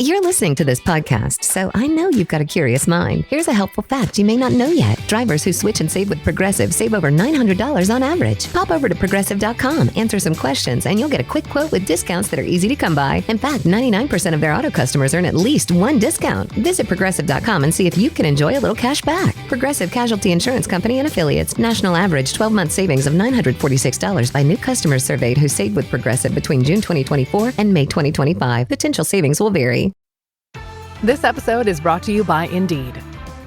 You're listening to this podcast, so I know you've got a curious mind. Here's a helpful fact you may not know yet. Drivers who switch and save with Progressive save over $900 on average. Pop over to Progressive.com, answer some questions, and you'll get a quick quote with discounts that are easy to come by. In fact, 99% of their auto customers earn at least one discount. Visit Progressive.com and see if you can enjoy a little cash back. Progressive Casualty Insurance Company and Affiliates. National average 12-month savings of $946 by new customers surveyed who saved with Progressive between June 2024 and May 2025. Potential savings will vary. This episode is brought to you by Indeed.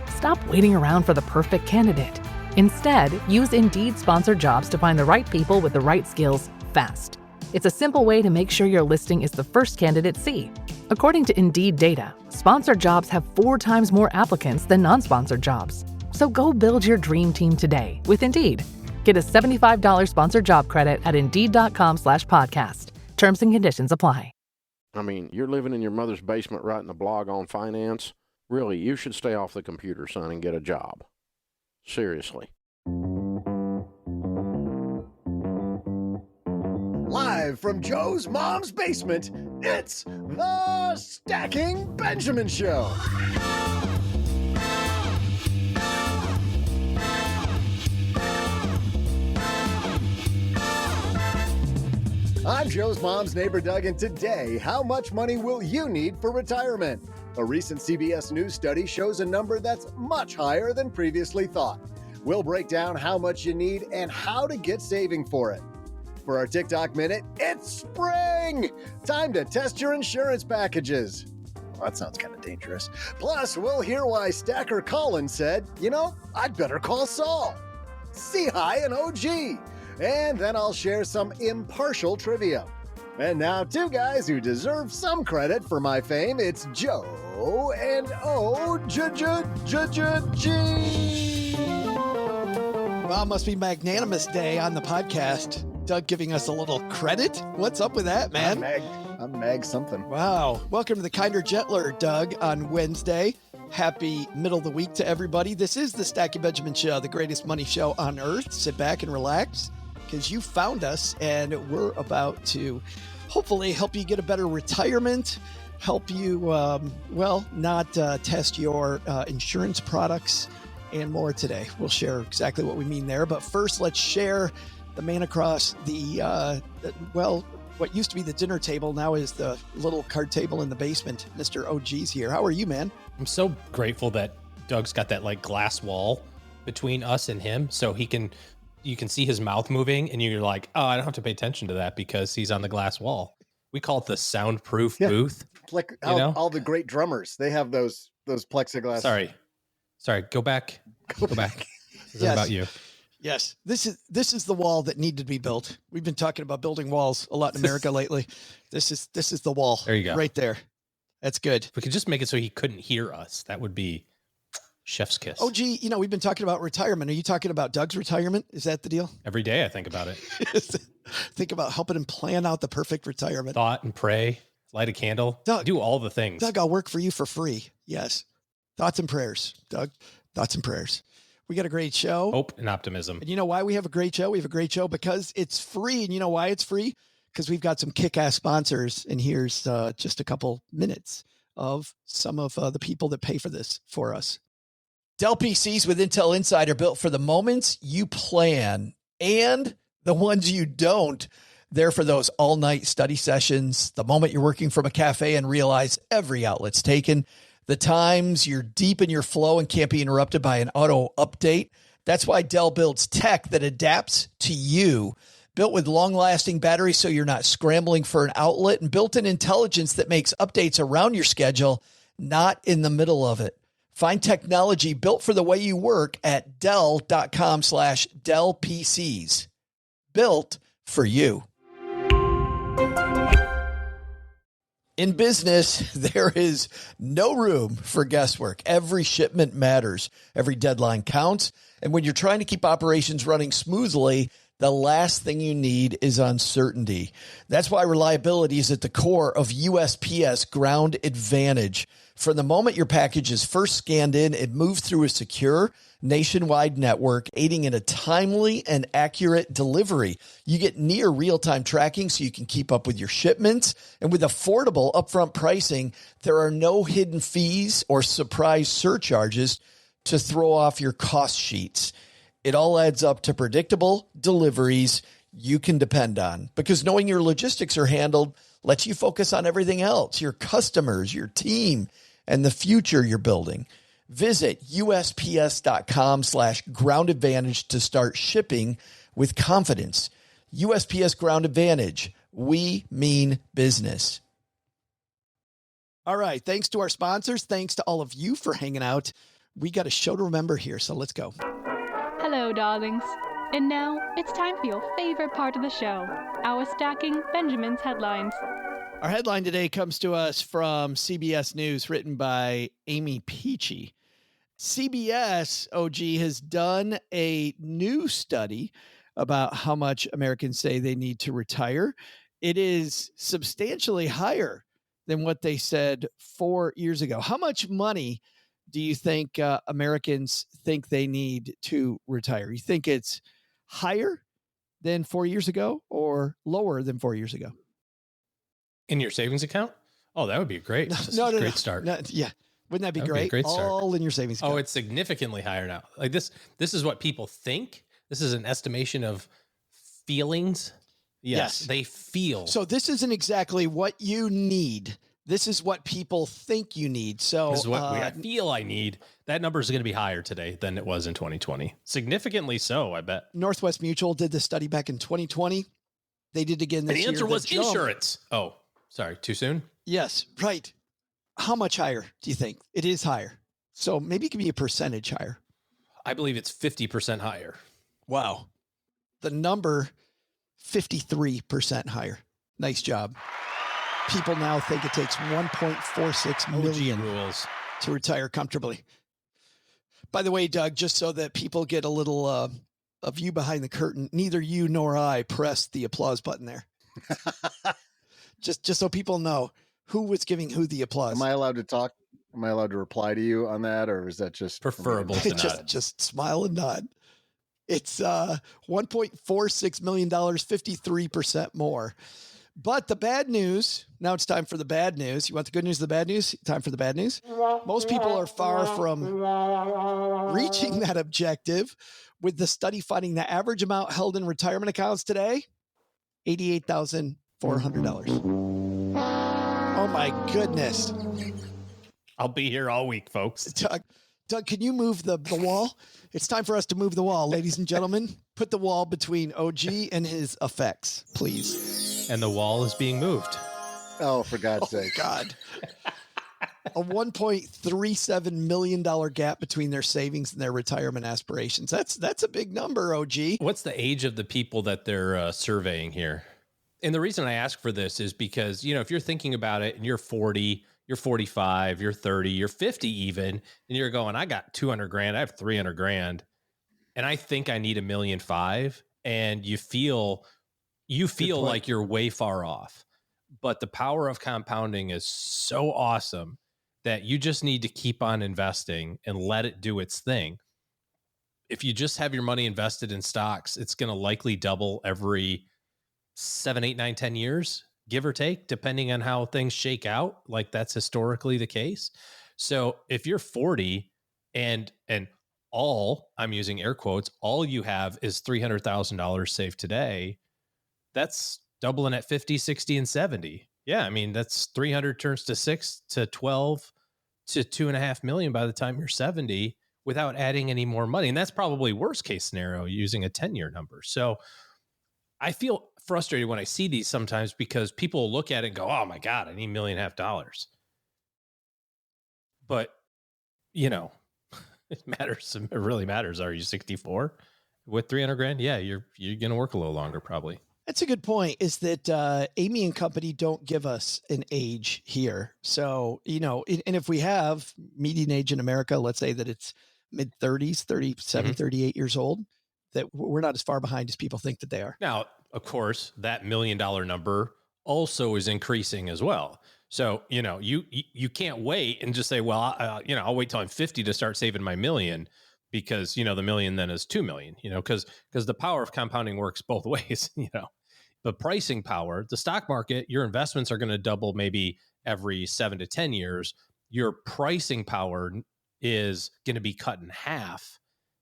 Stop waiting around for the perfect candidate. Instead, use Indeed sponsored jobs to find the right people with the right skills fast. It's a simple way to make sure your listing is the first candidates see. According to Indeed data, sponsored jobs have 4 times more applicants than non-sponsored jobs. So go build your dream team today with Indeed. Get a $75 sponsored job credit at Indeed.com/podcast. Terms and conditions apply. I mean, you're living in your mother's basement writing a blog on finance. Really, you should stay off the computer, son, and get a job. Seriously. Live from Joe's mom's basement, it's the Stacking Benjamin Show. I'm Joe's mom's neighbor, Doug, and today, how much money will you need for retirement? A recent CBS News study shows a number that's much higher than previously thought. We'll break down how much you need and how to get saving for it. For our TikTok Minute, it's spring! Time to test your insurance packages. Well, that sounds kind of dangerous. Plus, we'll hear why Stacker Colin said, I'd better call Saul. See hi and OG. And then I'll share some impartial trivia. And now, 2 guys who deserve some credit for my fame. It's Joe and G. Well, it must be Magnanimous Day on the podcast. Doug giving us a little credit. What's up with that, man? I'm Mag something. Wow. Welcome to the Kinder Gentler, Doug, on Wednesday. Happy middle of the week to everybody. This is the Stacking Benjamin Show, the greatest money show on earth. Sit back and relax, because you found us, and we're about to hopefully help you get a better retirement, help you, not test your insurance products, and more today. We'll share exactly what we mean there. But first, let's share the man across the, what used to be the dinner table now is the little card table in the basement. Mr. OG's here. How are you, man? I'm so grateful that Doug's got that glass wall between us and him, so you can see his mouth moving, and you're like, oh, I don't have to pay attention to that because he's on the glass wall. We call it the soundproof booth. Like all the great drummers, they have those plexiglass. Sorry. Go back. This is about you. Yes. This is the wall that needed to be built. We've been talking about building walls a lot in America lately. This is the wall. There you go. Right there. That's good. If we could just make it so he couldn't hear us, that would be chef's kiss. Oh, gee, we've been talking about retirement. Are you talking about Doug's retirement? Is that the deal? Every day I think about it. Think about helping him plan out the perfect retirement. Thought and pray, light a candle, Doug, do all the things. Doug, I'll work for you for free. Yes. Thoughts and prayers, Doug. Thoughts and prayers. We got a great show. Hope and optimism. And you know why we have a great show? We have a great show because it's free. And you know why it's free? Because we've got some kick-ass sponsors. And here's just a couple minutes of some of the people that pay for this for us. Dell PCs with Intel Inside are built for the moments you plan and the ones you don't. They're for those all-night study sessions, the moment you're working from a cafe and realize every outlet's taken, the times you're deep in your flow and can't be interrupted by an auto update. That's why Dell builds tech that adapts to you. Built with long-lasting batteries so you're not scrambling for an outlet, and built-in intelligence that makes updates around your schedule, not in the middle of it. Find technology built for the way you work at Dell.com/Dell PCs. Built for you. In business, there is no room for guesswork. Every shipment matters. Every deadline counts. And when you're trying to keep operations running smoothly, The last thing you need is uncertainty. That's why reliability is at the core of USPS Ground Advantage. From the moment your package is first scanned in, it moves through a secure nationwide network, aiding in a timely and accurate delivery. You get near real-time tracking so you can keep up with your shipments. And with affordable upfront pricing, there are no hidden fees or surprise surcharges to throw off your cost sheets. It all adds up to predictable deliveries you can depend on, because knowing your logistics are handled lets you focus on everything else, your customers, your team, and the future you're building. Visit USPS.com/Ground Advantage to start shipping with confidence. USPS Ground Advantage. We mean business. All right. Thanks to our sponsors. Thanks to all of you for hanging out. We got a show to remember here, so let's go. Hello, darlings. And now it's time for your favorite part of the show, our Stacking Benjamin's headlines. Our headline today comes to us from CBS News, written by Amy Peachy. CBS, OG, has done a new study about how much Americans say they need to retire. It is substantially higher than what they said 4 years ago. How much money do you think Americans think they need to retire? You think it's higher than 4 years ago or lower than 4 years ago? In your savings account? Oh, that would be great. Great start. Yeah. Wouldn't that be That would great? be a great start. All in your savings account. Oh, it's significantly higher now. Like this is what people think. This is an estimation of feelings. Yes. They feel. So this isn't exactly what you need. This is what people think you need. So this is what I feel I need. That number is going to be higher today than it was in 2020. Significantly so, I bet. Northwest Mutual did this study back in 2020. They did again this year. The answer was insurance. Oh, sorry. Too soon? Yes, right. How much higher do you think? It is higher. So maybe it could be a percentage higher. I believe it's 50% higher. Wow. The number, 53% higher. Nice job. People now think it takes 1.46 million rules to retire comfortably. By the way, Doug, just so that people get a little a view behind the curtain, neither you nor I pressed the applause button there. just so people know who was giving who the applause. Am I allowed to talk? Am I allowed to reply to you on that, or is that just preferable to nod? Just smile and nod. It's $1.46 million, 53% more. But the bad news, now it's time for the bad news. You want the good news or the bad news? Time for the bad news. Most people are far from reaching that objective, with the study finding the average amount held in retirement accounts today, $88,400. Oh my goodness. I'll be here all week, folks. Doug, can you move the wall? It's time for us to move the wall, ladies and gentlemen. Put the wall between OG and his effects, please. And the wall is being moved. Oh, for God's sake. God. A $1.37 million gap between their savings and their retirement aspirations. That's a big number, OG. What's the age of the people that they're surveying here? And the reason I ask for this is because, if you're thinking about it and you're 40, you're 45, you're 30, you're 50 even, and you're going, I got 200 grand, I have 300 grand, and I think I need $1.5 million, and you feel like you're way far off. But the power of compounding is so awesome that you just need to keep on investing and let it do its thing. If you just have your money invested in stocks, it's going to likely double every 7, 8, 9, 10 years, give or take, depending on how things shake out. Like that's historically the case. So if you're 40 and all, I'm using air quotes, all you have is $300,000 saved today, that's doubling at 50, 60, and 70. Yeah. I mean, that's 300 turns to 6 to 12 to 2.5 million by the time you're 70 without adding any more money. And that's probably worst case scenario using a 10-year number. So I feel frustrated when I see these sometimes because people look at it and go, oh my God, I need $1.5 million. But, it matters. It really matters. Are you 64 with 300 grand? Yeah, you're going to work a little longer probably. That's a good point, is that Amy and company don't give us an age here. So, and if we have median age in America, let's say that it's mid 30s, 37, 38 years old, that we're not as far behind as people think that they are. Now, of course, that $1 million number also is increasing as well. So, you can't wait and just say, well, I'll wait till I'm 50 to start saving my million, because, the million then is 2 million, because the power of compounding works both ways. The pricing power, the stock market, your investments are going to double maybe every 7 to 10 years. Your pricing power is going to be cut in half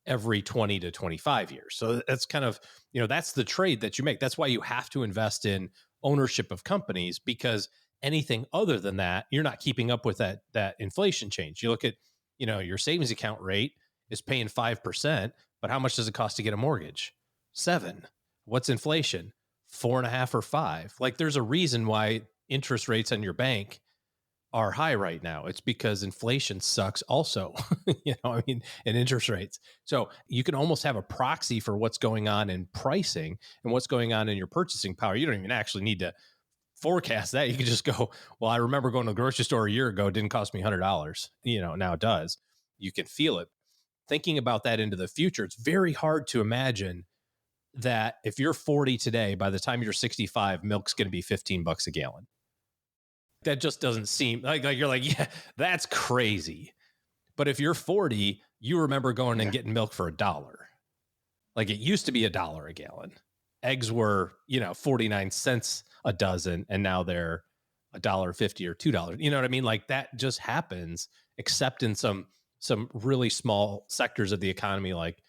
every 20 to 25 years. So that's kind of, that's the trade that you make. That's why you have to invest in ownership of companies, because anything other than that, you're not keeping up with that inflation change. You look at, your savings account rate is paying 5%, but how much does it cost to get a mortgage? 7. What's inflation? 4.5 or 5. Like, there's a reason why interest rates on your bank are high right now. It's because inflation sucks also, and interest rates. So you can almost have a proxy for what's going on in pricing and what's going on in your purchasing power. You don't even actually need to forecast that. You can just go, well, I remember going to the grocery store a year ago, it didn't cost me $100. Now it does. You can feel it. Thinking about that into the future, it's very hard to imagine that if you're 40 today, by the time you're 65, milk's going to be $15 a gallon. That just doesn't seem like you're like, yeah, that's crazy. But if you're 40, you remember going and getting milk for $1. Like, it used to be $1 a gallon. Eggs were, 49 cents a dozen, and now they're $1.50 or $2. You know what I mean? Like, that just happens, except in some really small sectors of the economy, like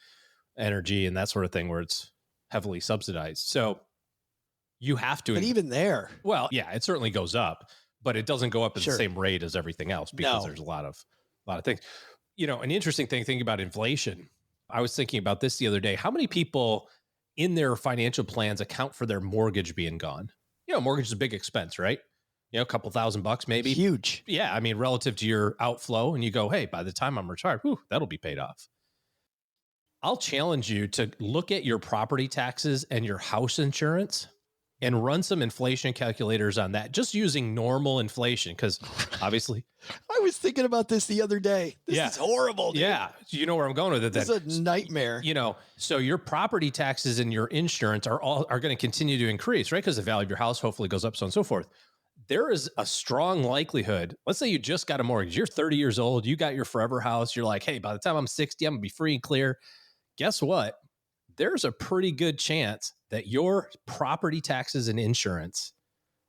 energy and that sort of thing, where it's heavily subsidized. So you have to. But even there, well, yeah, it certainly goes up, but it doesn't go up at the same rate as everything else, because there's a lot of things. An interesting thing, thinking about inflation, I was thinking about this the other day. How many people in their financial plans account for their mortgage being gone? Mortgage is a big expense, right? A couple $1,000 maybe. Huge. Yeah. I mean, relative to your outflow, and you go, hey, by the time I'm retired, that'll be paid off. I'll challenge you to look at your property taxes and your house insurance and run some inflation calculators on that, just using normal inflation, because obviously. I was thinking about this the other day. This is horrible, dude. Yeah. You know where I'm going with it. This is a nightmare. So your property taxes and your insurance are going to continue to increase, right? Because the value of your house hopefully goes up, so on and so forth. There is a strong likelihood. Let's say you just got a mortgage. You're 30 years old. You got your forever house. You're like, hey, by the time I'm 60, I'm going to be free and clear. Guess what? There's a pretty good chance that your property taxes and insurance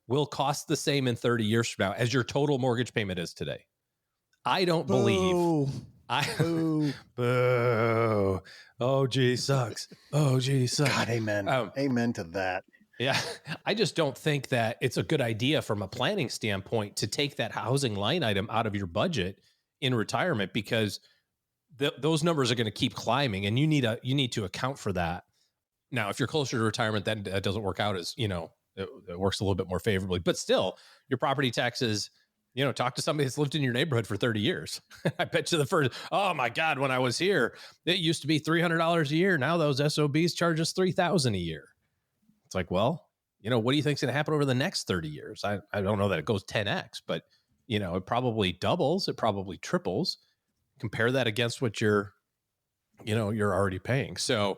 will cost the same in 30 years from now as your total mortgage payment is today. I don't believe. Boo. Oh, gee, sucks. Oh, gee, sucks. God, amen. Amen to that. Yeah. I just don't think that it's a good idea from a planning standpoint to take that housing line item out of your budget in retirement, because those numbers are going to keep climbing, and you need to account for that. Now, if you're closer to retirement, then it doesn't work out as, it works a little bit more favorably, but still your property taxes, talk to somebody that's lived in your neighborhood for 30 years. I bet you oh my God, when I was here, it used to be $300 a year. Now those SOBs charge us $3,000 a year. It's like, well, what do you think's going to happen over the next 30 years? I don't know that it goes 10x, but it probably doubles. It probably triples. Compare that against what you're already paying. So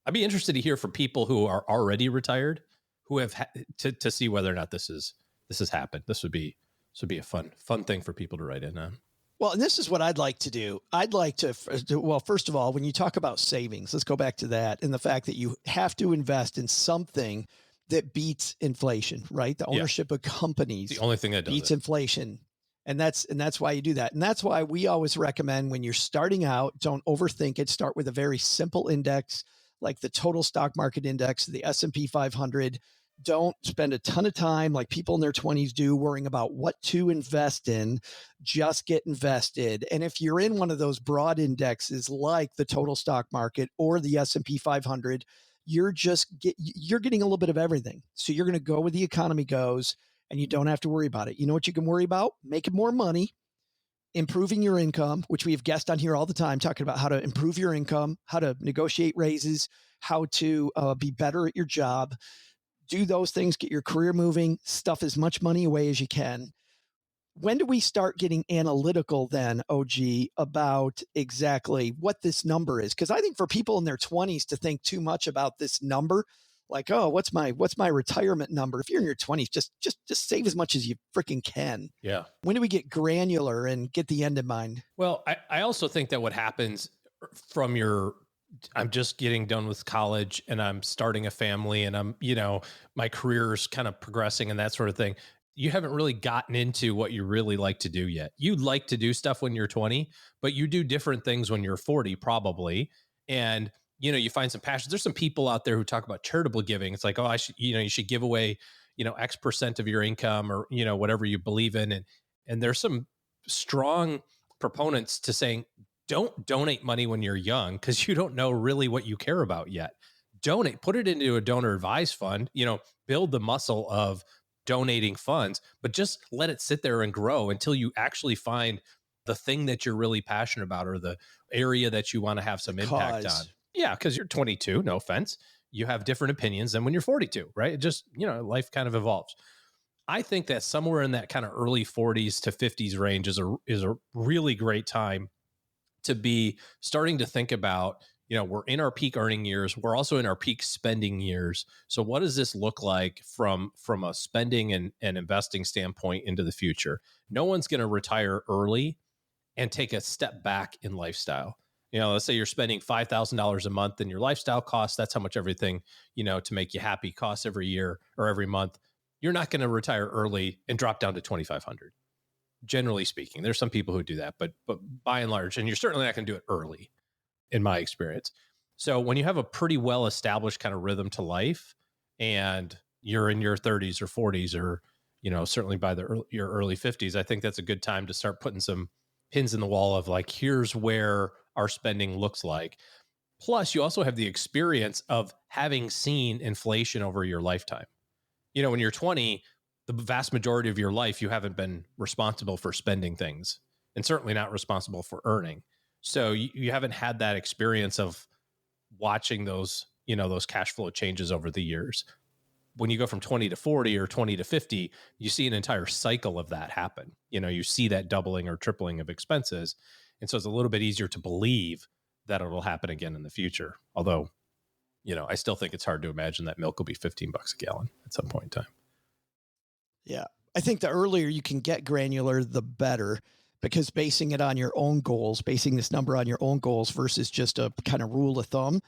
I'd be interested to hear from people who are already retired, who have to see whether or not this has happened. This would be a fun thing for people to write in on. Well, and this is what I'd like to do. I'd like to, well, first of all, when you talk about savings, let's go back to that and the fact that you have to invest in something that beats inflation, right? The ownership of companies, the only thing that beats inflation. And that's why you do that. And that's why we always recommend, when you're starting out, don't overthink it. Start with a very simple index, like the total stock market index, the S&P 500. Don't spend a ton of time like people in their 20s do worrying about what to invest in. Just get invested. And if you're in one of those broad indexes like the total stock market or the S&P 500, you're getting a little bit of everything. So you're going to go where the economy goes, and you don't have to worry about it. You know what you can worry about? Making more money, improving your income, which we have guests on here all the time talking about how to improve your income, how to negotiate raises, how to be better at your job. Do those things, get your career moving, stuff as much money away as you can. when do we start getting analytical then, OG, about exactly what this number is? Because I think for people in their 20s to think too much about this number, like, oh, what's my retirement number? If you're in your 20s, just save as much as you freaking can. Yeah. When do we get granular and get the end in mind? Well, I also think that what happens from I'm just getting done with college and I'm starting a family and I'm, my career's kind of progressing and that sort of thing. You haven't really gotten into what you really like to do yet. You like to do stuff when you're 20, but you do different things when you're 40, probably. And, you find some passions. There's some people out there who talk about charitable giving. It's like, oh, you should give away, X percent of your income or, whatever you believe in. And there's some strong proponents to saying, don't donate money when you're young because you don't know really what you care about yet. Put it into a donor advised fund, build the muscle of donating funds, but just let it sit there and grow until you actually find the thing that you're really passionate about or the area that you want to have some impact on. Yeah, because you're 22, no offense. You have different opinions than when you're 42, right? It just, life kind of evolves. I think that somewhere in that kind of early 40s to 50s range is a really great time to be starting to think about, we're in our peak earning years. We're also in our peak spending years. So what does this look like from a spending and investing standpoint into the future? No one's going to retire early and take a step back in lifestyle. Let's say you're spending $5,000 a month in your lifestyle costs. That's how much everything, to make you happy costs every year or every month. You're not going to retire early and drop down to $2,500. Generally speaking, there's some people who do that, but by and large, and you're certainly not going to do it early, in my experience. So when you have a pretty well established kind of rhythm to life, and you're in your 30s or 40s, or certainly by your early 50s, I think that's a good time to start putting some pins in the wall of like, here's where our spending looks like. Plus, you also have the experience of having seen inflation over your lifetime. When you're 20, the vast majority of your life, you haven't been responsible for spending things and certainly not responsible for earning. So you haven't had that experience of watching those cash flow changes over the years. When you go from 20 to 40 or 20 to 50, you see an entire cycle of that happen. You see that doubling or tripling of expenses. And so it's a little bit easier to believe that it'll happen again in the future. Although, I still think it's hard to imagine that milk will be $15 a gallon at some point in time. Yeah. I think the earlier you can get granular, the better, because basing it on your own goals, basing this number on your own goals versus just a kind of rule of thumb,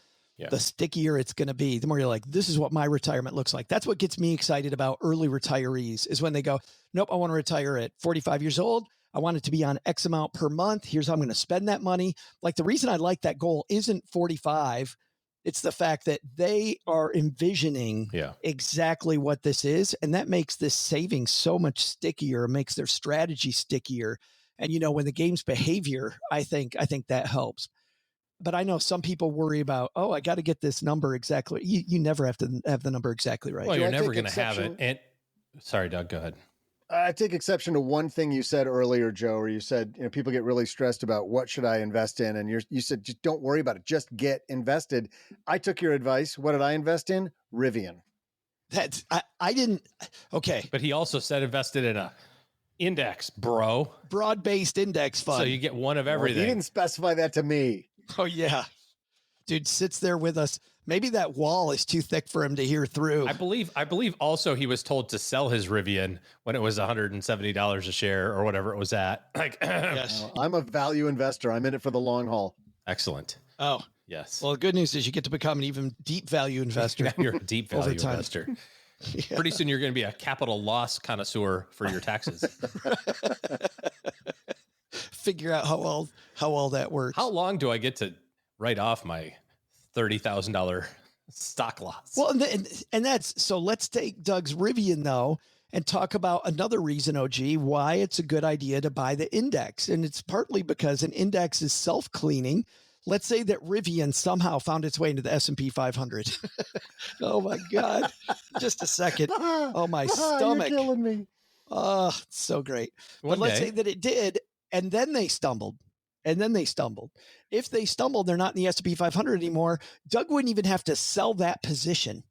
the stickier it's going to be, the more you're like, this is what my retirement looks like. That's what gets me excited about early retirees is when they go, nope, I want to retire at 45 years old. I want it to be on X amount per month. Here's how I'm going to spend that money. Like the reason I like that goal isn't 45. It's the fact that they are envisioning exactly what this is. And that makes this saving so much stickier, makes their strategy stickier. And, when the game's behavior, I think that helps. But I know some people worry about, oh, I got to get this number exactly. You never have to have the number exactly right. Well, you're never going to have it. And sorry, Doug, go ahead. I take exception to one thing you said earlier, Joe, where you said, people get really stressed about what should I invest in? And you said, just don't worry about it. Just get invested. I took your advice. What did I invest in? Rivian. I didn't. Okay. But he also said invested in a index, bro. Broad-based index fund. So you get one of everything. Well, he didn't specify that to me. Oh, yeah. Dude sits there with us. Maybe that wall is too thick for him to hear through. I believe also he was told to sell his Rivian when it was $170 a share or whatever it was at. Like, yes. I'm a value investor. I'm in it for the long haul. Excellent. Oh, yes. Well, the good news is you get to become an even deep value investor. Now you're a deep value investor. Yeah. Pretty soon you're going to be a capital loss connoisseur for your taxes. Figure out how all that works. How long do I get to write off my $30,000 stock loss? Well, and that's, so let's take Doug's Rivian though, and talk about another reason, OG, why it's a good idea to buy the index. And it's partly because an index is self-cleaning. Let's say that Rivian somehow found its way into the S&P 500. Oh my God. Just a second. Oh, my stomach. You're killing me. Oh, it's so great. But let's say that it did, and then they stumbled. If they stumbled, they're not in the S&P 500 anymore. Doug wouldn't even have to sell that position.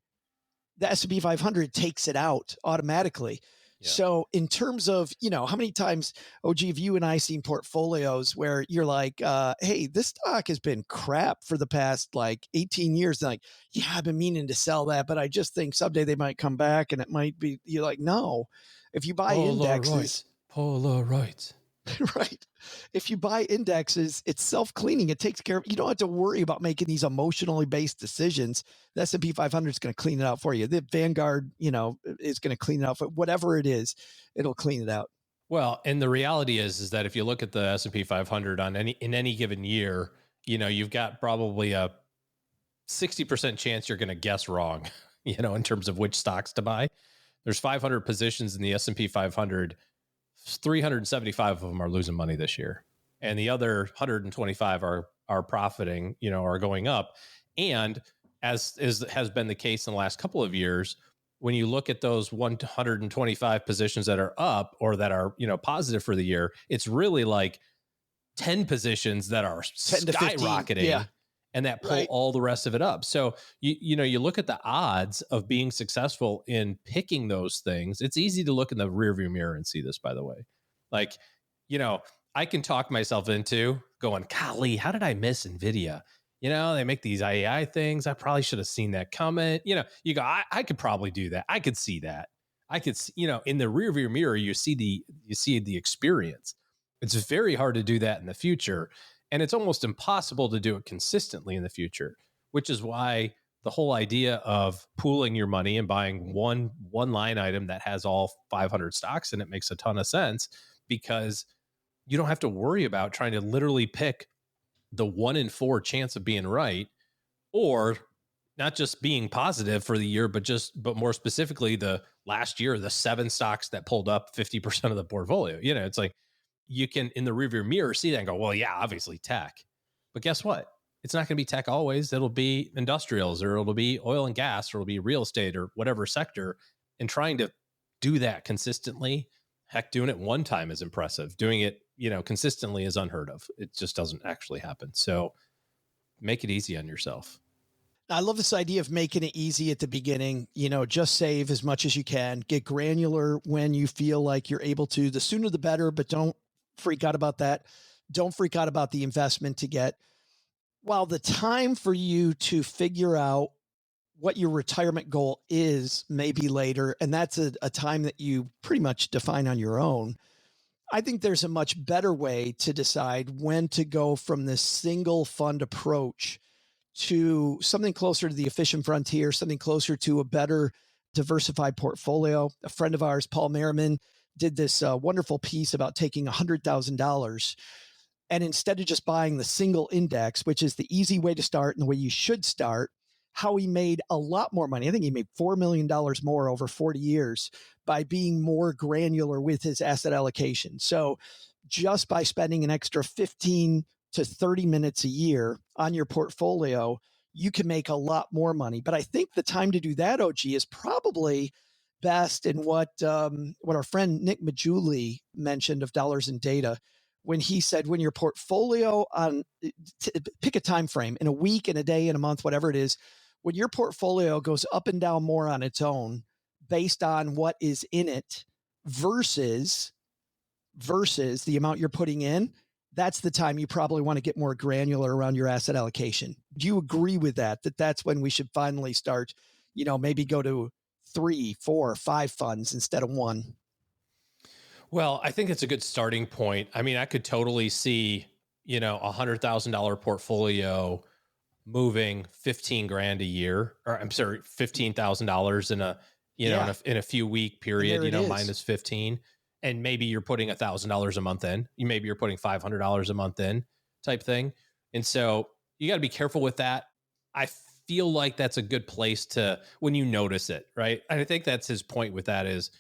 The S&P 500 takes it out automatically. Yeah. So in terms of, how many times, OG, have you and I seen portfolios where you're like, hey, this stock has been crap for the past like 18 years. And like, yeah, I've been meaning to sell that, but I just think someday they might come back and it might be, you're like, no, if you buy indexes, Polaroids. right. If you buy indexes, it's self-cleaning. It takes care of, you don't have to worry about making these emotionally based decisions. The S&P 500 is going to clean it out for you. The Vanguard, is going to clean it out for whatever it is. It'll clean it out. Well, and the reality is that if you look at the S&P 500 in any given year, you've got probably a 60% chance you're going to guess wrong, in terms of which stocks to buy. There's 500 positions in the S&P 500. 375 of them are losing money this year, and the other 125 are profiting, are going up. And as has been the case in the last couple of years, when you look at those 125 positions that are up or that are positive for the year, it's really like 10 positions that are 10 to 15, skyrocketing. yeah. And that pull all the rest of it up. So you look at the odds of being successful in picking those things. It's easy to look in the rearview mirror and see this, by the way. Like, I can talk myself into going, golly, how did I miss NVIDIA? They make these AI things. I probably should have seen that coming. You go, I could probably do that. I could see that. I could, in the rearview mirror, you see the experience. It's very hard to do that in the future. And it's almost impossible to do it consistently in the future, which is why the whole idea of pooling your money and buying one line item that has all 500 stocks in it makes a ton of sense, because you don't have to worry about trying to literally pick the 1 in 4 chance of being right, or not just being positive for the year, but more specifically the last year, the 7 stocks that pulled up 50% of the portfolio. It's like, you can, in the rearview mirror, see that and go, well, yeah, obviously tech. But guess what? It's not going to be tech always. It'll be industrials, or it'll be oil and gas, or it'll be real estate, or whatever sector. And trying to do that consistently, heck, doing it one time is impressive. Doing it, consistently is unheard of. It just doesn't actually happen. So make it easy on yourself. I love this idea of making it easy at the beginning. Just save as much as you can. Get granular when you feel like you're able to. The sooner the better, but don't freak out about that. Don't freak out about the investment to get. While the time for you to figure out what your retirement goal is may be later, and that's a time that you pretty much define on your own, I think there's a much better way to decide when to go from this single fund approach to something closer to the efficient frontier, something closer to a better diversified portfolio. A friend of ours, Paul Merriman, did this wonderful piece about taking $100,000 and instead of just buying the single index, which is the easy way to start and the way you should start, how he made a lot more money. I think he made $4 million more over 40 years by being more granular with his asset allocation. So just by spending an extra 15 to 30 minutes a year on your portfolio, you can make a lot more money. But I think the time to do that, OG, is probably best in what our friend Nick Majuli mentioned of Dollars and Data, when he said, when your portfolio pick a time frame in a week, in a day, in a month, whatever it is, when your portfolio goes up and down more on its own based on what is in it versus the amount you're putting in, that's the time you probably want to get more granular around your asset allocation. Do you agree with that that's when we should finally start, maybe go to 3, 4, 5 funds instead of 1? Well, I think it's a good starting point. I mean, I could totally see, $100,000 portfolio moving 15 grand a year, or I'm sorry, $15,000 in in a few week period, minus 15. And maybe you're putting $1,000 a month in, maybe you're putting $500 a month in type thing. And so you got to be careful with that. I feel like that's a good place to, when you notice it, right? And I think that's his point with that is,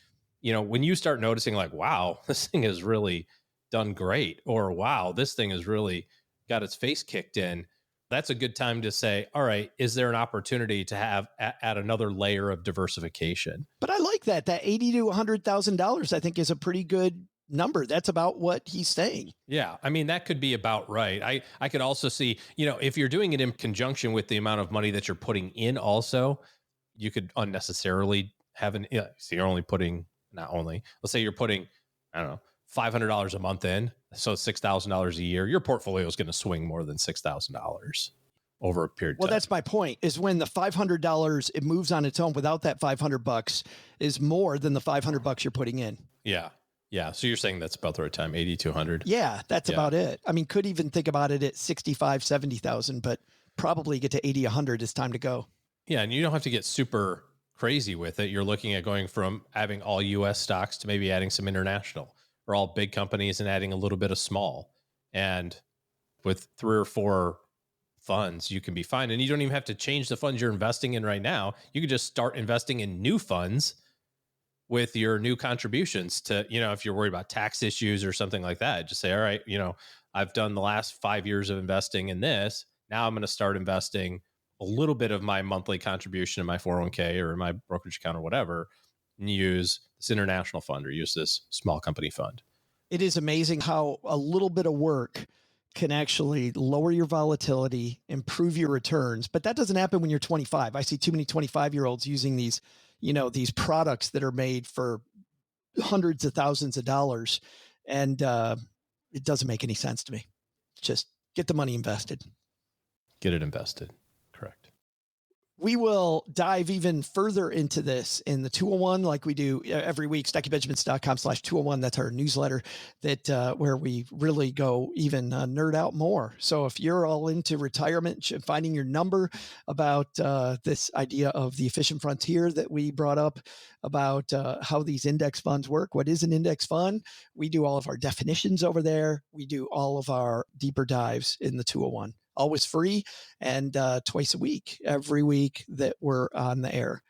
when you start noticing like, wow, this thing has really done great, or wow, this thing has really got its face kicked in, that's a good time to say, all right, is there an opportunity to have add another layer of diversification? But I like that $80,000 to $100,000, I think, is a pretty good number. That's about what he's saying. Yeah. I mean, that could be about right. I could also see, if you're doing it in conjunction with the amount of money that you're putting in also, you could unnecessarily have so you're only putting not only, let's say you're putting, I don't know, $500 a month in, so $6,000 a year, your portfolio is going to swing more than $6,000 over a period of time. Well, that's my point, is when the $500, it moves on its own without that $500 is more than the $500 you're putting in. Yeah. Yeah. So you're saying that's about the right time, 80 to 100. Yeah, that's about it. I mean, could even think about it at 65, 70,000, but probably get to 80, 100 is time to go. Yeah. And you don't have to get super crazy with it. You're looking at going from having all US stocks to maybe adding some international, or all big companies and adding a little bit of small. And with 3 or 4 funds, you can be fine. And you don't even have to change the funds you're investing in right now. You can just start investing in new funds with your new contributions to, if you're worried about tax issues or something like that, just say, all right, I've done the last 5 years of investing in this. Now I'm going to start investing a little bit of my monthly contribution in my 401k or in my brokerage account or whatever, and use this international fund or use this small company fund. It is amazing how a little bit of work can actually lower your volatility, improve your returns. But that doesn't happen when you're 25. I see too many 25-year-olds using these, these products that are made for hundreds of thousands of dollars. And it doesn't make any sense to me. Just get the money invested. Get it invested. Correct. We will dive even further into this in the 201, like we do every week, StackyBenjamins.com/201. That's our newsletter that where we really go even nerd out more. So if you're all into retirement, finding your number, about this idea of the efficient frontier that we brought up, about how these index funds work, what is an index fund? We do all of our definitions over there. We do all of our deeper dives in the 201. Always free, and twice a week, every week that we're on the air.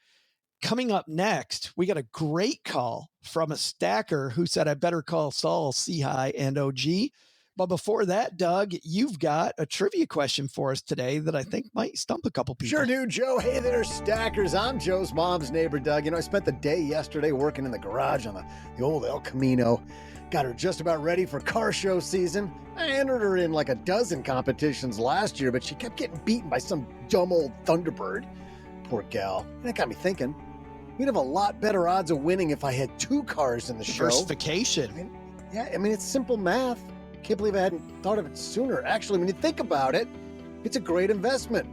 Coming up next, we got a great call from a stacker who said, I better call Saul, C-High, and OG. But before that, Doug, you've got a trivia question for us today that I think might stump a couple people. Sure do, Joe. Hey there, stackers. I'm Joe's mom's neighbor, Doug. I spent the day yesterday working in the garage on the old El Camino. Got her just about ready for car show season. I entered her in like a dozen competitions last year, but she kept getting beaten by some dumb old Thunderbird. Poor gal. And that got me thinking, we'd have a lot better odds of winning if I had 2 cars in the show. Diversification. It's simple math. Can't believe I hadn't thought of it sooner. Actually, when you think about it, it's a great investment.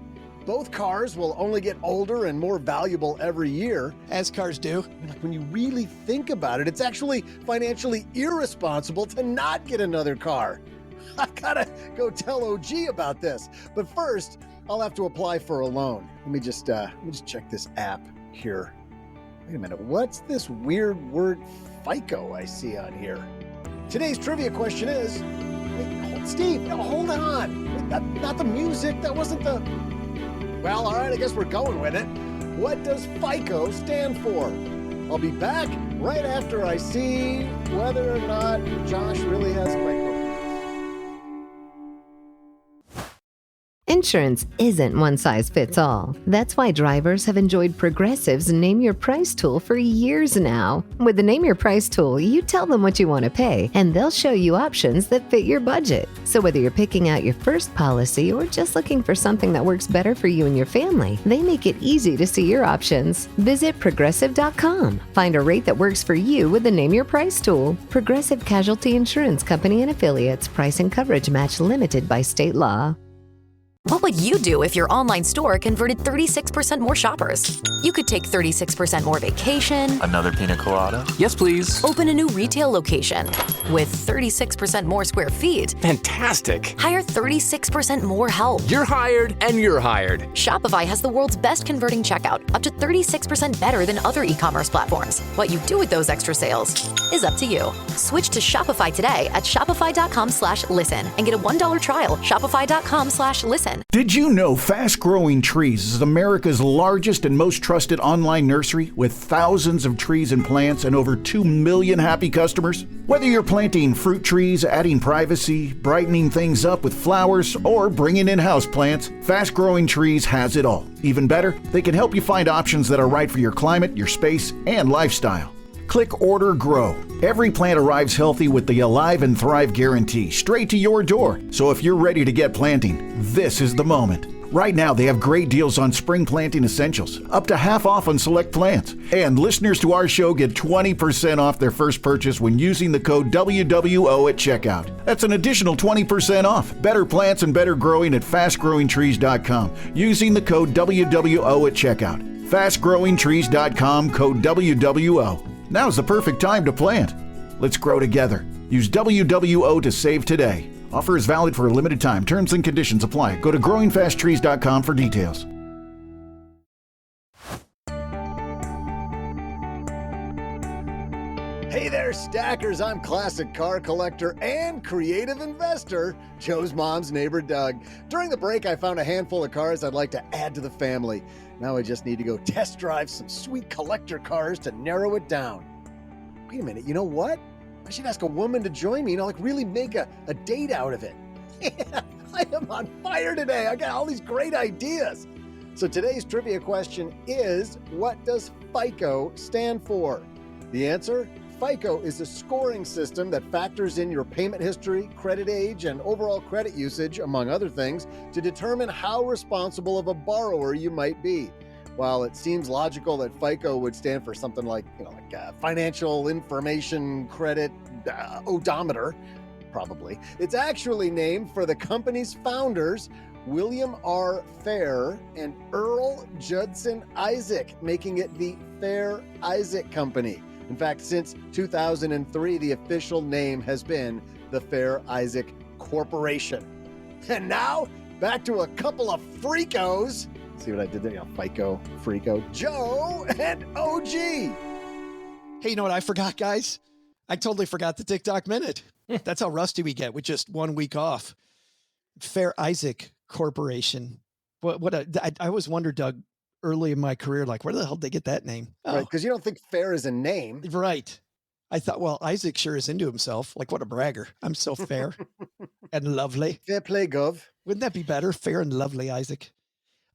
Both cars will only get older and more valuable every year. As cars do. When you really think about it, it's actually financially irresponsible to not get another car. I gotta go tell OG about this. But first, I'll have to apply for a loan. Let me just check this app here. Wait a minute, what's this weird word FICO I see on here? Today's trivia question is, Steve, hold on. Not the music, that wasn't the... Well, all right, I guess we're going with it. What does FICO stand for? I'll be back right after I see whether or not Josh really has a microphone. Insurance isn't one size fits all. That's why drivers have enjoyed Progressive's Name Your Price tool for years now. With the Name Your Price tool, you tell them what you want to pay, and they'll show you options that fit your budget. So whether you're picking out your first policy or just looking for something that works better for you and your family, they make it easy to see your options. Visit Progressive.com. Find a rate that works for you with the Name Your Price tool. Progressive Casualty Insurance Company and Affiliates. Price and coverage match limited by state law. What would you do if your online store converted 36% more shoppers? You could take 36% more vacation. Another pina colada? Yes, please. Open a new retail location with 36% more square feet. Fantastic. Hire 36% more help. You're hired and you're hired. Shopify has the world's best converting checkout, up to 36% better than other e-commerce platforms. What you do with those extra sales is up to you. Switch to Shopify today at shopify.com/listen and get a $1 trial. Shopify.com/listen. Did you know Fast Growing Trees is America's largest and most trusted online nursery with thousands of trees and plants and over 2 million happy customers? Whether you're planting fruit trees, adding privacy, brightening things up with flowers, or bringing in houseplants, Fast Growing Trees has it all. Even better, they can help you find options that are right for your climate, your space, and lifestyle. Click Order Grow. Every plant arrives healthy with the Alive and Thrive guarantee straight to your door. So if you're ready to get planting, this is the moment. Right now, they have great deals on spring planting essentials, up to half off on select plants. And listeners to our show get 20% off their first purchase when using the code WWO at checkout. That's an additional 20% off. Better plants and better growing at fastgrowingtrees.com using the code WWO at checkout. Fastgrowingtrees.com, code WWO. Now's the perfect time to plant. Let's grow together. Use WWO to save today. Offer is valid for a limited time. Terms and conditions apply. Go to growingfasttrees.com for details. Hey there, stackers. I'm classic car collector and creative investor, Joe's mom's neighbor, Doug. During the break, I found a handful of cars I'd like to add to the family. Now I just need to go test drive some sweet collector cars to narrow it down. Wait a minute, you know what? I should ask a woman to join me, really make a date out of it. I am on fire today. I got all these great ideas. So today's trivia question is, what does FICO stand for? The answer? FICO is a scoring system that factors in your payment history, credit age, and overall credit usage, among other things, to determine how responsible of a borrower you might be. While it seems logical that FICO would stand for something like financial information credit odometer, probably, it's actually named for the company's founders, William R. Fair and Earl Judson Isaac, making it the Fair Isaac Company. In fact, since 2003, the official name has been the Fair Isaac Corporation. And now, back to a couple of freakos. See what I did there? FICO, Freako, Joe, and OG. Hey, you know what I forgot, guys? I totally forgot the TikTok minute. That's how rusty we get with just 1 week off. Fair Isaac Corporation. I always wondered, Doug, early in my career, where the hell did they get that name? Right, because you don't think fair is a name. Right. I thought, well, Isaac sure is into himself. What a bragger. I'm so fair and lovely. Fair play, Gov. Wouldn't that be better? Fair and lovely, Isaac.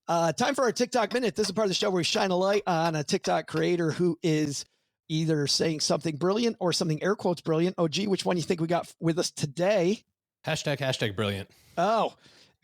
Time for our TikTok minute. This is part of the show where we shine a light on a TikTok creator who is either saying something brilliant or something air quotes brilliant. OG, which one do you think we got with us today? Hashtag brilliant. Oh,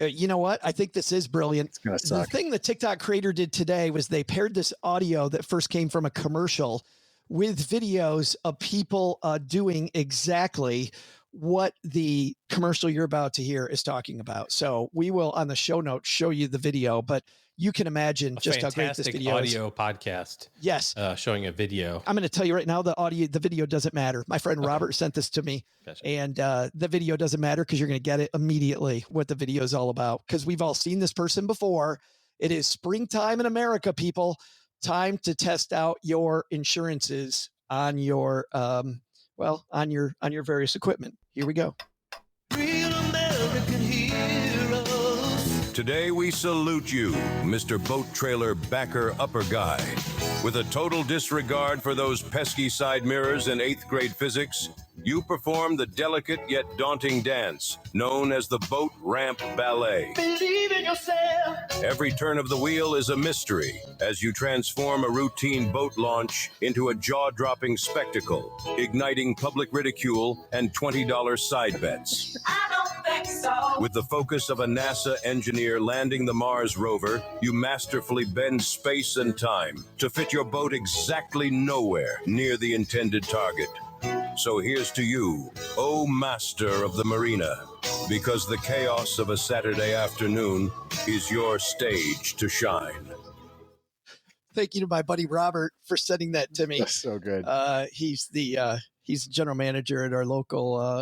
you know what? I think this is brilliant. It's going to suck. The thing the TikTok creator did today was they paired this audio that first came from a commercial with videos of people doing exactly what the commercial you're about to hear is talking about. So we will, on the show notes, show you the video, but you can imagine just how great this video audio is. podcast. Yes. Showing a video. I'm going to tell you right now, the video doesn't matter. My friend Robert sent this to me. Gotcha. And the video doesn't matter because you're going to get it immediately what the video is all about. Because we've all seen this person before. It is springtime in America, people. Time to test out your insurances on your on your various equipment. Here we go. Real American heroes. Today we salute you, Mr. Boat Trailer Backer Upper Guy. With a total disregard for those pesky side mirrors in 8th grade physics, you perform the delicate yet daunting dance known as the Boat Ramp Ballet. Believe in yourself. Every turn of the wheel is a mystery as you transform a routine boat launch into a jaw-dropping spectacle, igniting public ridicule and $20 side bets. I don't think so. With the focus of a NASA engineer landing the Mars rover, you masterfully bend space and time to fit your boat exactly nowhere near the intended target. So here's to you, O master of the marina, because the chaos of a Saturday afternoon is your stage to shine. Thank you to my buddy Robert for sending that to me. That's so good. He's general manager at our local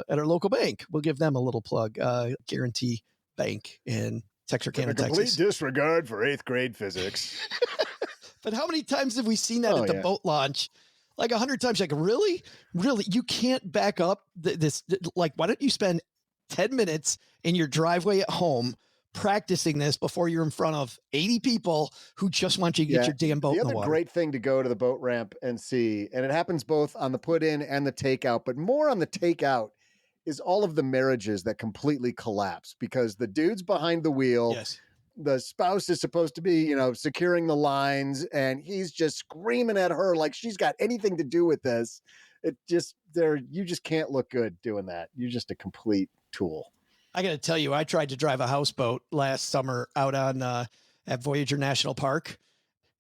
bank. We'll give them a little plug. Guarantee Bank in Texarkana, With a Texas. complete disregard for 8th grade physics. But how many times have we seen that at the boat launch? 100 times. Really? You can't back up this. Why don't you spend 10 minutes in your driveway at home practicing this before you're in front of 80 people who just want you to get your damn boat in the water? The other great thing to go to the boat ramp and see, and it happens both on the put in and the takeout, but more on the takeout, is all of the marriages that completely collapse because the dude's behind the wheel. Yes. The spouse is supposed to be, securing the lines, and he's just screaming at her like she's got anything to do with this. You just can't look good doing that. You're just a complete tool. I got to tell you, I tried to drive a houseboat last summer out on at Voyager National Park.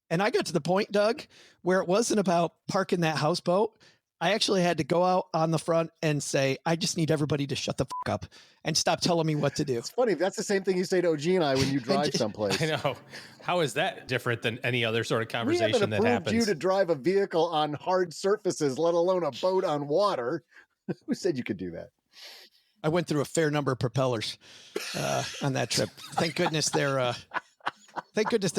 And I got to the point, Doug, where it wasn't about parking that houseboat. I actually had to go out on the front and say, I just need everybody to shut the fuck up and stop telling me what to do. It's funny. That's the same thing you say to OG and I when you drive someplace. I know. How is that different than any other sort of conversation that happens? We haven't approved you to drive a vehicle on hard surfaces, let alone a boat on water. Who said you could do that? I went through a fair number of propellers on that trip. Thank goodness they're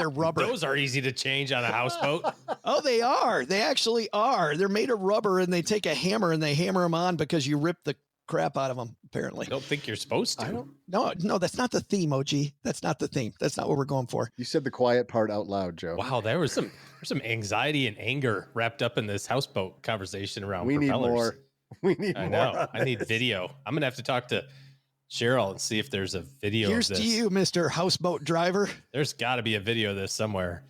rubber. Those are easy to change on a houseboat. Oh, they are. They actually are. They're made of rubber, and they take a hammer and they hammer them on because you rip the crap out of them, apparently. I don't think you're supposed to. No, that's not the theme, OG. That's not the theme. That's not what we're going for. You said the quiet part out loud, Joe. Wow, there's some anxiety and anger wrapped up in this houseboat conversation around propellers. Need more. We need more. I know. I need video. I'm going to have to talk to Cheryl and see if there's a video Here's of this. to you, Mr. Houseboat Driver. There's got to be a video of this somewhere.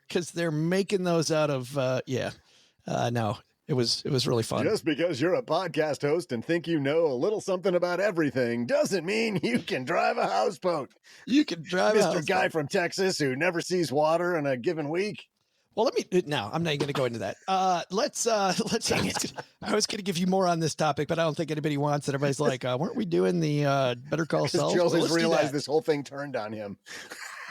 Because they're making those out of, no, it was really fun. Just because you're a podcast host and think you know a little something about everything doesn't mean you can drive a houseboat. You can drive a Mr. houseboat. Guy from Texas who never sees water in a given week. Well, no, I'm not going to go into that. Let's, I was going to give you more on this topic, but I don't think anybody wants it. Everybody's like, weren't we doing the Better Call Saul? Joe has realized this whole thing turned on him.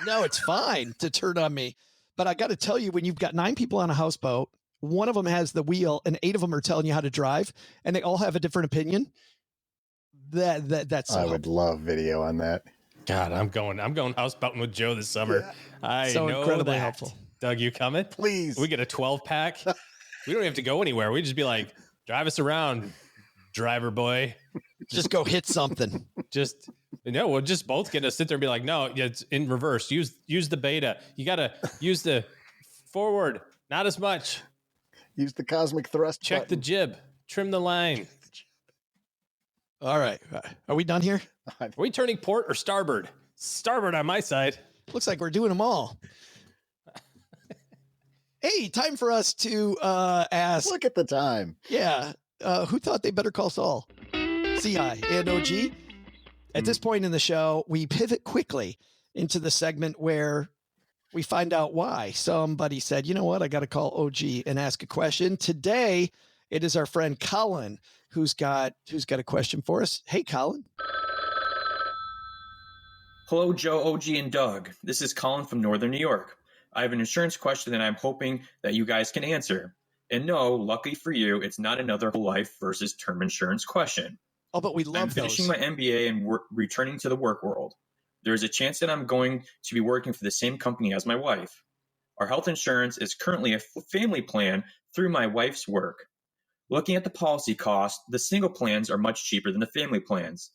No, it's fine to turn on me. But I got to tell you, when you've got 9 people on a houseboat, one of them has the wheel and 8 of them are telling you how to drive, and they all have a different opinion. That's I would love video on that. God, I'm going houseboating with Joe this summer. Yeah. I so know incredibly that. helpful. Doug, you coming? Please. We get a 12-pack. We don't have to go anywhere. We just be like, drive us around, driver boy. Just go hit something. We'll just both get to sit there and be like, no, it's in reverse. Use the beta. You got to use the forward, not as much. Use the cosmic thrust. Check the jib. Trim the line. All right. Are we done here? Are we turning port or starboard? Starboard on my side. Looks like we're doing them all. Hey, time for us to ask. Look at the time. Yeah. Who thought they better call Saul? CI and OG. At this point in the show, we pivot quickly into the segment where we find out why somebody said, you know what, I got to call OG and ask a question. Today, it is our friend Colin who's got a question for us. Hey, Colin. Hello, Joe, OG, and Doug. This is Colin from Northern New York. I have an insurance question that I'm hoping that you guys can answer. And no, luckily for you, it's not another whole life versus term insurance question. Oh, but we love I'm finishing those. my MBA and returning to the work world. There is a chance that I'm going to be working for the same company as my wife. Our health insurance is currently a family plan through my wife's work. Looking at the policy cost, the single plans are much cheaper than the family plans.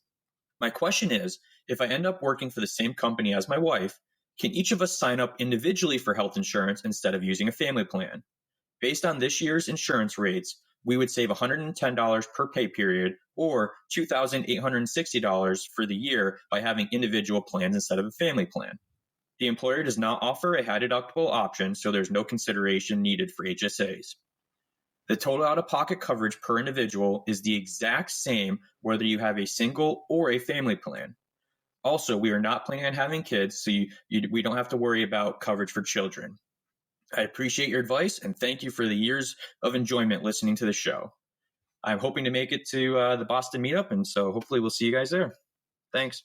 My question is, if I end up working for the same company as my wife, can each of us sign up individually for health insurance instead of using a family plan? Based on this year's insurance rates, we would save $110 per pay period or $2,860 for the year by having individual plans instead of a family plan. The employer does not offer a high deductible option, so there's no consideration needed for HSAs. The total out-of-pocket coverage per individual is the exact same whether you have a single or a family plan. Also, we are not planning on having kids, so we don't have to worry about coverage for children. I appreciate your advice, and thank you for the years of enjoyment listening to the show. I'm hoping to make it to the Boston meetup, and so hopefully we'll see you guys there. Thanks.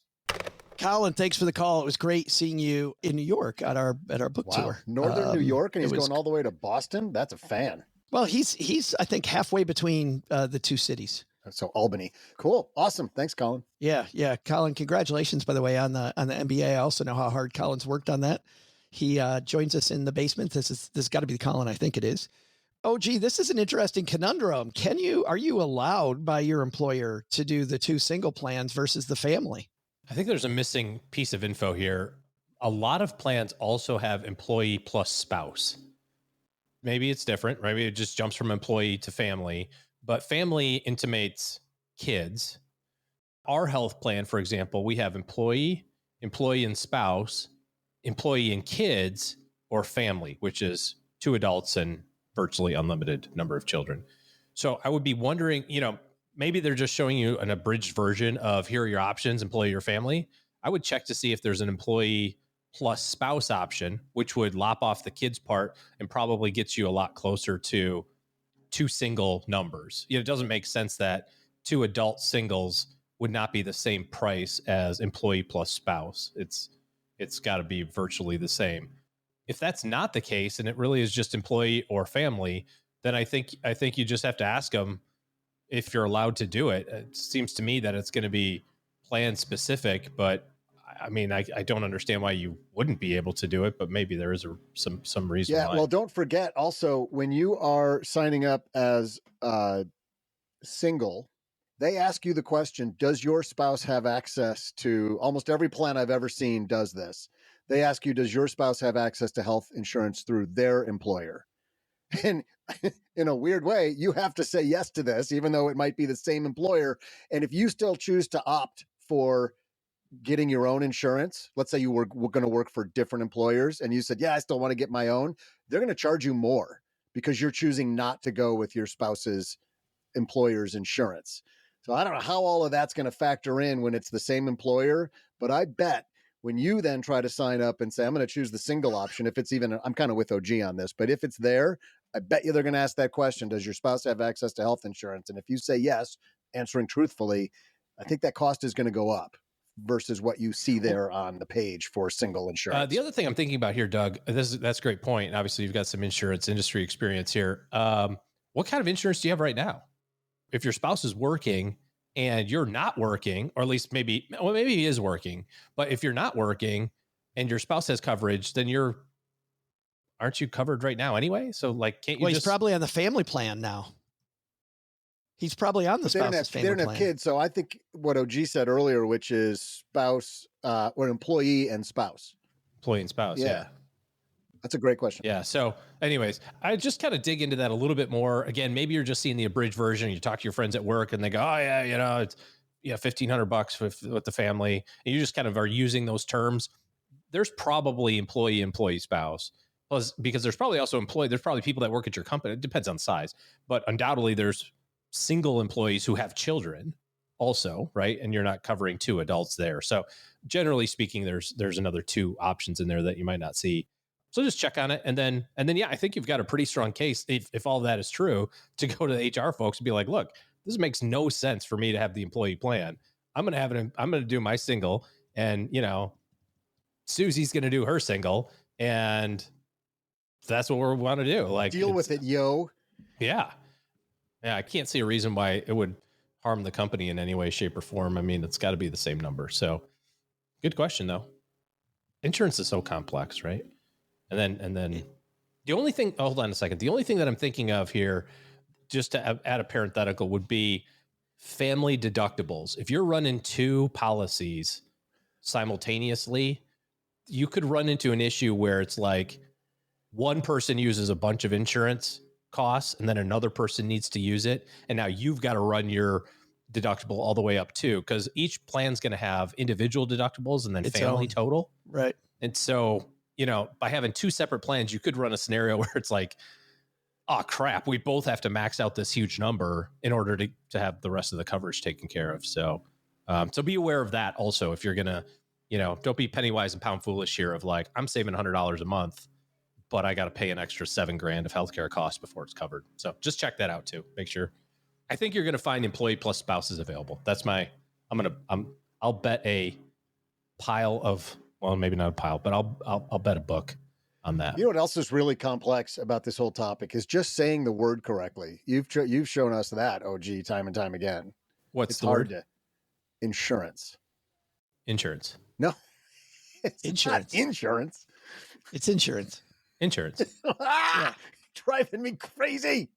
Colin, thanks for the call. It was great seeing you in New York at our book tour. Northern New York, and he's going all the way to Boston? That's a fan. Well, he's I think halfway between the two cities. So Albany. Cool. Awesome. Thanks, Colin. Yeah. Colin, congratulations, by the way, on the MBA. I also know how hard Colin's worked on that. He joins us in the basement. This has got to be the Colin, I think it is. Oh, gee, this is an interesting conundrum. Are you allowed by your employer to do the 2 single plans versus the family? I think there's a missing piece of info here. A lot of plans also have employee plus spouse. Maybe it's different, right? Maybe it just jumps from employee to family, but family intimates kids. Our health plan, for example, we have employee and spouse, employee and kids, or family, which is 2 adults and virtually unlimited number of children. So I would be wondering, maybe they're just showing you an abridged version of here are your options, employee or family. I would check to see if there's an employee plus spouse option, which would lop off the kids part and probably gets you a lot closer to two single numbers. It doesn't make sense that two adult singles would not be the same price as employee plus spouse. It's got to be virtually the same. If that's not the case, and it really is just employee or family, then I think you just have to ask them if you're allowed to do it. It seems to me that it's going to be plan specific, but I mean, I don't understand why you wouldn't be able to do it, but maybe there is some reason Yeah, why. well, don't forget also, when you are signing up as single, they ask you the question, does your spouse have access to, almost every plan I've ever seen does this. They ask you, does your spouse have access to health insurance through their employer? And in a weird way, you have to say yes to this, even though it might be the same employer. And if you still choose to opt for getting your own insurance, let's say you were going to work for different employers and you said, yeah, I still want to get my own, they're going to charge you more because you're choosing not to go with your spouse's employer's insurance. So I don't know how all of that's going to factor in when it's the same employer, but I bet when you then try to sign up and say, I'm going to choose the single option, if it's even, I'm kind of with OG on this, but if it's there, I bet you they're going to ask that question, does your spouse have access to health insurance? And if you say yes, answering truthfully, I think that cost is going to go up versus what you see there on the page for single insurance. The other thing I'm thinking about here, Doug, that's a great point. And obviously you've got some insurance industry experience here. What kind of insurance do you have right now? If your spouse is working and you're not working, or at least maybe he is working, but if you're not working and your spouse has coverage, then aren't you covered right now anyway? So like, can't you he's probably on the family plan now. He's probably on the spouse's family plan. They don't have kids. So I think what OG said earlier, which is spouse or employee and spouse. Employee and spouse. Yeah. That's a great question. Yeah. So anyways, I just kind of dig into that a little bit more. Again, maybe you're just seeing the abridged version. You talk to your friends at work and they go, oh yeah, it's $1,500 with the family. And you just kind of are using those terms. There's probably employee, spouse. Plus, because there's probably also there's probably people that work at your company. It depends on size, but undoubtedly there's single employees who have children also, right? And you're not covering two adults there. So generally speaking, there's another two options in there that you might not see. So just check on it. And then, yeah, I think you've got a pretty strong case if all that is true to go to the HR folks and be like, look, this makes no sense for me to have the employee plan. I'm going to do my single, and Susie's going to do her single, and that's what we want to do. Like, deal with it, yo. Yeah. Yeah. I can't see a reason why it would harm the company in any way, shape, or form. I mean, it's got to be the same number. So good question though. Insurance is so complex, right? And then the only thing, hold on a second. The only thing that I'm thinking of here, just to add a parenthetical, would be family deductibles. If you're running two policies simultaneously, you could run into an issue where it's like one person uses a bunch of insurance costs and then another person needs to use it. And now you've got to run your deductible all the way up too, because each plan's going to have individual deductibles and then family total. Right. And so, by having two separate plans, you could run a scenario where it's like, oh crap, we both have to max out this huge number in order to have the rest of the coverage taken care of. So, so be aware of that also. If you're going to, don't be penny wise and pound foolish here of like, I'm saving $100 a month, but I got to pay an extra $7,000 of healthcare costs before it's covered. So just check that out too. Make sure. I think you're going to find employee plus spouses available. That's I'll bet a pile of, well, maybe not a pile, but I'll bet a book on that. You know what else is really complex about this whole topic is just saying the word correctly. You've shown us that, OG, time and time again. What's the word? Insurance. Insurance. No, it's insurance. Not insurance. It's insurance. Insurance. Yeah. Driving me crazy.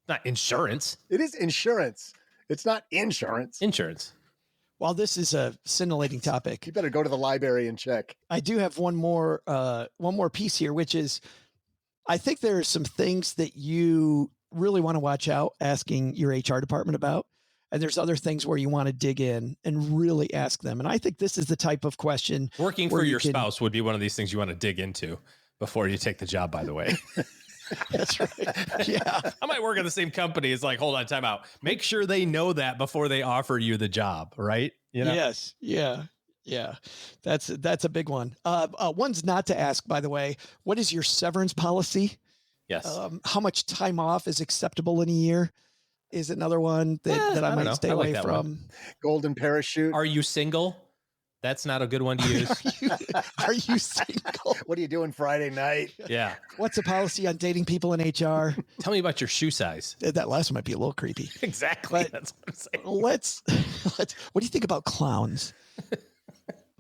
Not insurance. It is insurance. It's not insurance. Insurance. While this is a scintillating topic, you better go to the library and check. I do have one more piece here, which is, I think there are some things that you really want to watch out asking your HR department about. And there's other things where you want to dig in and really ask them. And I think this is the type of question. Working for your spouse would be one of these things you want to dig into before you take the job, by the way. That's right. Yeah. I might work at the same company. It's like, hold on, time out. Make sure they know that before they offer you the job, right? You know? Yes. Yeah. Yeah. That's a big one. One's not to ask, by the way. What is your severance policy? Yes. How much time off is acceptable in a year? Is another one that I might stay away from. Golden parachute. Are you single? That's not a good one to use. Are you single? What are you doing Friday night? Yeah. What's the policy on dating people in HR? Tell me about your shoe size. That last one might be a little creepy. Exactly. But that's what I'm saying. Let's. What do you think about clowns?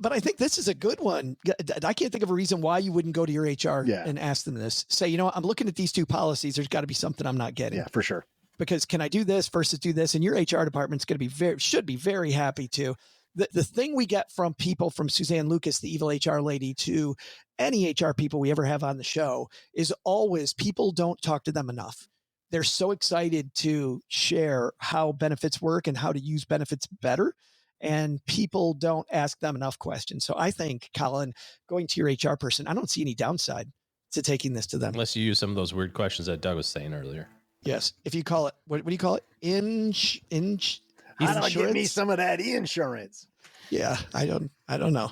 But I think this is a good one. I can't think of a reason why you wouldn't go to your HR and ask them this. Say, you know what, I'm looking at these two policies. There's got to be something I'm not getting. Yeah, for sure. Because can I do this versus do this? And your HR department's going to be should be very happy to. The thing we get from people, from Suzanne Lucas, the evil HR lady, to any HR people we ever have on the show, is always people don't talk to them enough. They're so excited to share how benefits work and how to use benefits better. And people don't ask them enough questions. So I think, Colin, going to your HR person, I don't see any downside to taking this to them. Unless you use some of those weird questions that Doug was saying earlier. Yes. If you call it, what do you call it? How do I get me some of that insurance? Yeah, I don't know.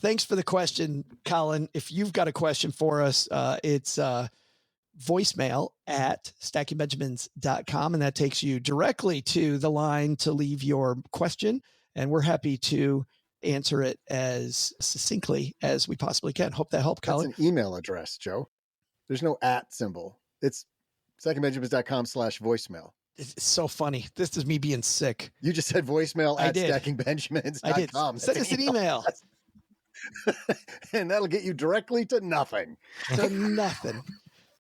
Thanks for the question, Colin. If you've got a question for us, it's voicemail at stackingbenjamins.com, and that takes you directly to the line to leave your question, and we're happy to answer it as succinctly as we possibly can. Hope that helped, Colin. That's an email address, Joe. There's no @ symbol. It's stackingbenjamins.com/voicemail. It's so funny. This is me being sick. You just said voicemail at stackingbenjamins.com. I did. Send us an email. And that'll get you directly to nothing. To nothing.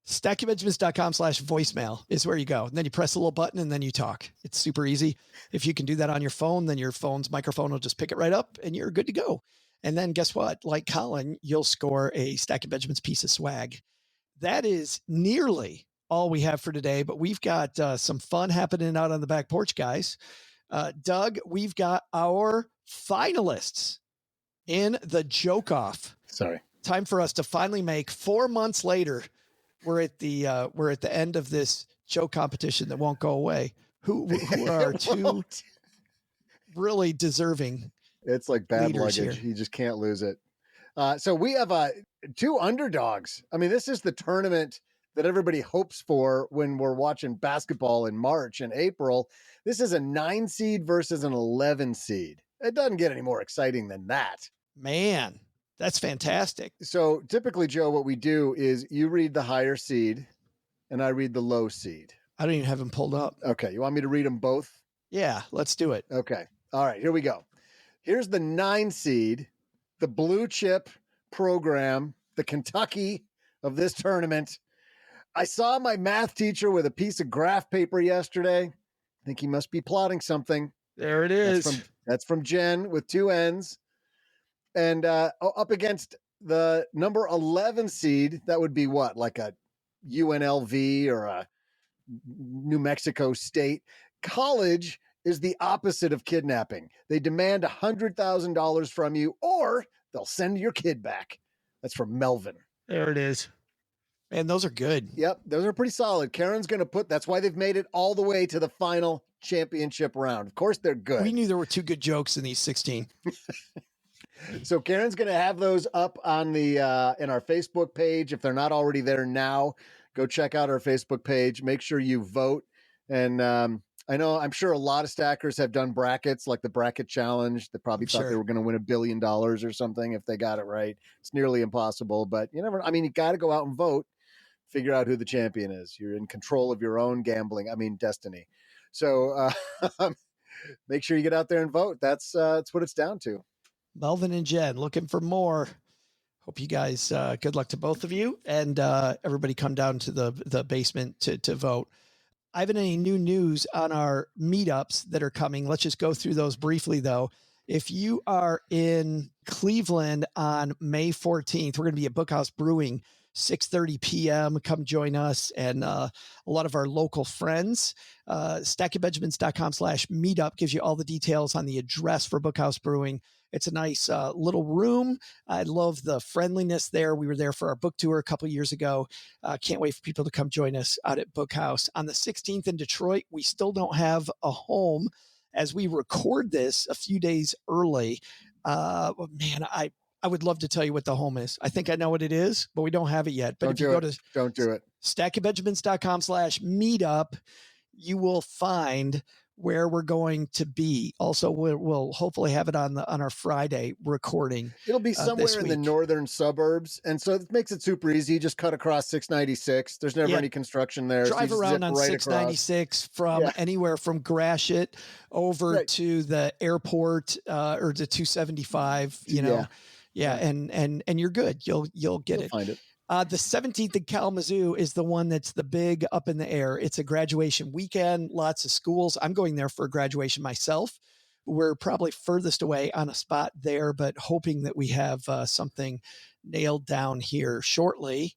stackingbenjamins.com/voicemail is where you go. And then you press a little button and then you talk. It's super easy. If you can do that on your phone, then your phone's microphone will just pick it right up and you're good to go. And then guess what? Like Colin, you'll score a Stacking Benjamins piece of swag. That is nearly all we have for today, but we've got some fun happening out on the back porch, guys. Doug, we've got our finalists in the joke off. Sorry. Time for us to finally make 4 months later. We're at the end of this joke competition that won't go away. Who are two really deserving? It's like bad luggage. Here. You just can't lose it. So we have two underdogs. I mean, this is the tournament that everybody hopes for when we're watching basketball in March and April. This is a 9 seed versus an 11 seed. It doesn't get any more exciting than that. Man, that's fantastic. So typically, Joe, what we do is you read the higher seed and I read the low seed. I don't even have them pulled up. Okay. You want me to read them both? Yeah, let's do it. Okay. All right, here we go. Here's the 9 seed, the blue chip program, the Kentucky of this tournament. I saw my math teacher with a piece of graph paper yesterday. I think he must be plotting something. There it is. That's from Jen with 2 N's. And up against the number 11 seed, that would be what? Like a UNLV or a New Mexico State. College is the opposite of kidnapping. They demand $100,000 from you, or they'll send your kid back. That's from Melvin. There it is. Man, those are good. Yep, those are pretty solid. Karen's going to that's why they've made it all the way to the final championship round. Of course, they're good. We knew there were 2 good jokes in these 16. So Karen's going to have those up on the in our Facebook page. If they're not already there now, go check out our Facebook page. Make sure you vote. And I'm sure a lot of stackers have done brackets, like the bracket challenge. They probably thought they were going to win $1 billion or something if they got it right. It's nearly impossible, but you got to go out and vote. Figure out who the champion is. You're in control of your own destiny. So make sure you get out there and vote. That's what it's down to. Melvin and Jen looking for more. Hope you guys, good luck to both of you, and everybody come down to the basement to vote. I haven't any new news on our meetups that are coming. Let's just go through those briefly, though. If you are in Cleveland on May 14th, we're going to be at Bookhouse Brewing, 6:30 p.m. Come join us and a lot of our local friends. stackingbenjamins.com/meetup gives you all the details on the address for Bookhouse Brewing. It's a nice little room. I love the friendliness there. We were there for our book tour a couple years ago. Can't wait for people to come join us out at Book House. On the 16th in Detroit, we still don't have a home as we record this a few days early. Man, I would love to tell you what the home is. I think I know what it is, but we don't have it yet. But Don't do it. stackingbenjamins.com/meetup, you will find where we're going to be. Also, we'll hopefully have it on our Friday recording. It'll be somewhere in the northern suburbs. And so it makes it super easy. You just cut across 696. There's never any construction there. Drive so around on 696 from anywhere from Gratiot over to the airport or to 275, you know. And you're good. You'll get it. Find it. The 17th in Kalamazoo is the one that's the big up in the air. It's a graduation weekend, lots of schools. I'm going there for graduation myself. We're probably furthest away on a spot there, but hoping that we have something nailed down here shortly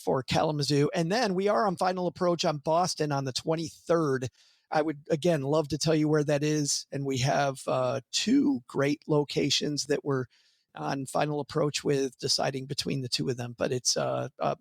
for Kalamazoo. And then we are on final approach on Boston on the 23rd. I would, again, love to tell you where that is. And we have 2 great locations that we're on final approach with, deciding between the 2 of them. But it's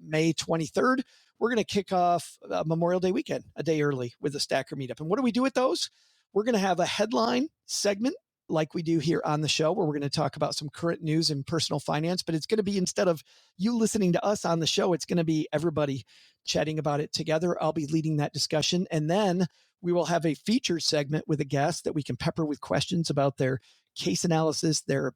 May 23rd. We're going to kick off Memorial Day weekend a day early with a Stacker meetup. And what do we do at those? We're going to have a headline segment like we do here on the show, where we're going to talk about some current news in personal finance. But it's going to be, instead of you listening to us on the show, it's going to be everybody chatting about it together. I'll be leading that discussion. And then we will have a featured segment with a guest that we can pepper with questions about their case analysis, their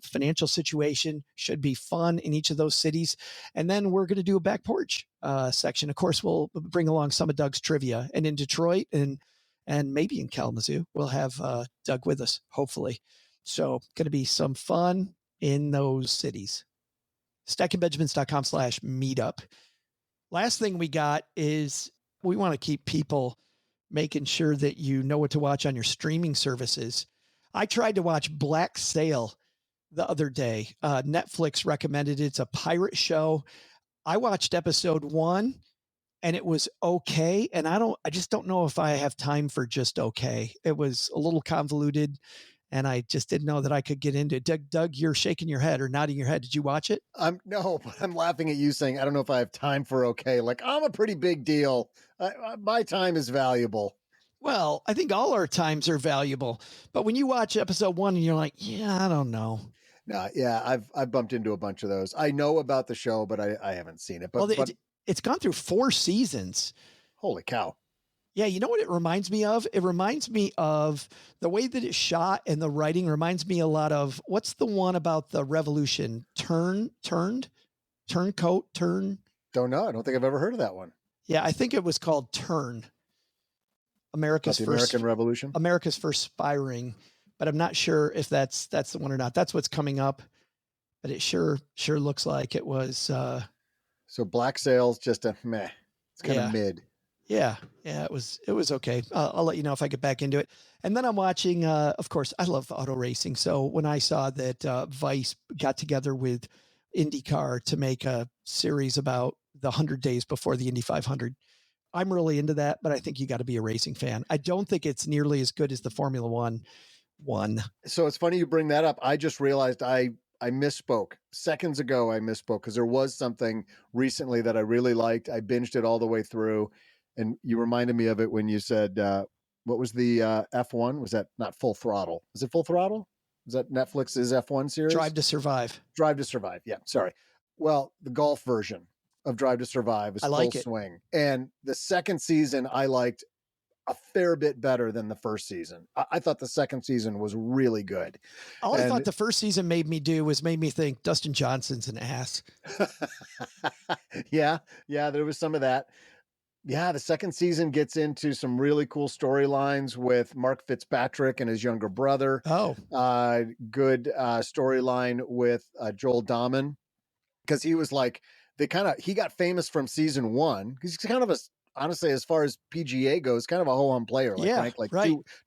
financial situation. Should be fun in each of those cities. And then we're going to do a back porch section. Of course, we'll bring along some of Doug's trivia. And in Detroit and maybe in Kalamazoo, we'll have Doug with us, hopefully. So going to be some fun in those cities. stackingbenjamins.com/meetup. Last thing we got is we want to keep people making sure that you know what to watch on your streaming services. I tried to watch Black Sail the other day. Netflix recommended it. It's a pirate show. I watched episode 1 and it was okay. And I just don't know if I have time for just okay. It was a little convoluted and I just didn't know that I could get into it. Doug, you're shaking your head or nodding your head. Did you watch it? No, but I'm laughing at you saying, I don't know if I have time for okay. Like, I'm a pretty big deal. My time is valuable. Well, I think all our times are valuable, but when you watch episode 1 and you're like, yeah, I don't know. No, yeah, I've bumped into a bunch of those. I know about the show, but I haven't seen it. But, it's gone through 4 seasons. Holy cow. Yeah, you know what it reminds me of? It reminds me of the way that it's shot, and the writing reminds me a lot of, what's the one about the revolution? Turncoat? Don't know. I don't think I've ever heard of that one. Yeah, I think it was called Turn. American Revolution. America's First Spy Ring, but I'm not sure if that's the one or not. That's what's coming up, but it sure looks like it was. So Black Sail's just a meh. It's kind of mid. Yeah, it was okay. I'll let you know if I get back into it. And then I'm watching. Of course, I love auto racing. So when I saw that Vice got together with IndyCar to make a series about the 100 days before the Indy 500. I'm really into that, but I think you got to be a racing fan. I don't think it's nearly as good as the Formula One one. So it's funny you bring that up. I just realized I misspoke. Seconds ago, I misspoke because there was something recently that I really liked. I binged it all the way through. And you reminded me of it when you said, what was the F1? Was that not Full Throttle? Is it Full Throttle? Is that Netflix's F1 series? Drive to Survive. Drive to Survive. Yeah, sorry. Well, the golf version of Drive to Survive is Full Swing. And the second season I liked a fair bit better than the first season. I thought the second season was really good. All I thought the first season made me think Dustin Johnson's an ass. Yeah, there was some of that. Yeah, the second season gets into some really cool storylines with Mark Fitzpatrick and his younger brother. Oh, good storyline with Joel Dahman, because he was like, he got famous from season 1. He's kind of honestly, as far as PGA goes, kind of a ho-hum player. Right.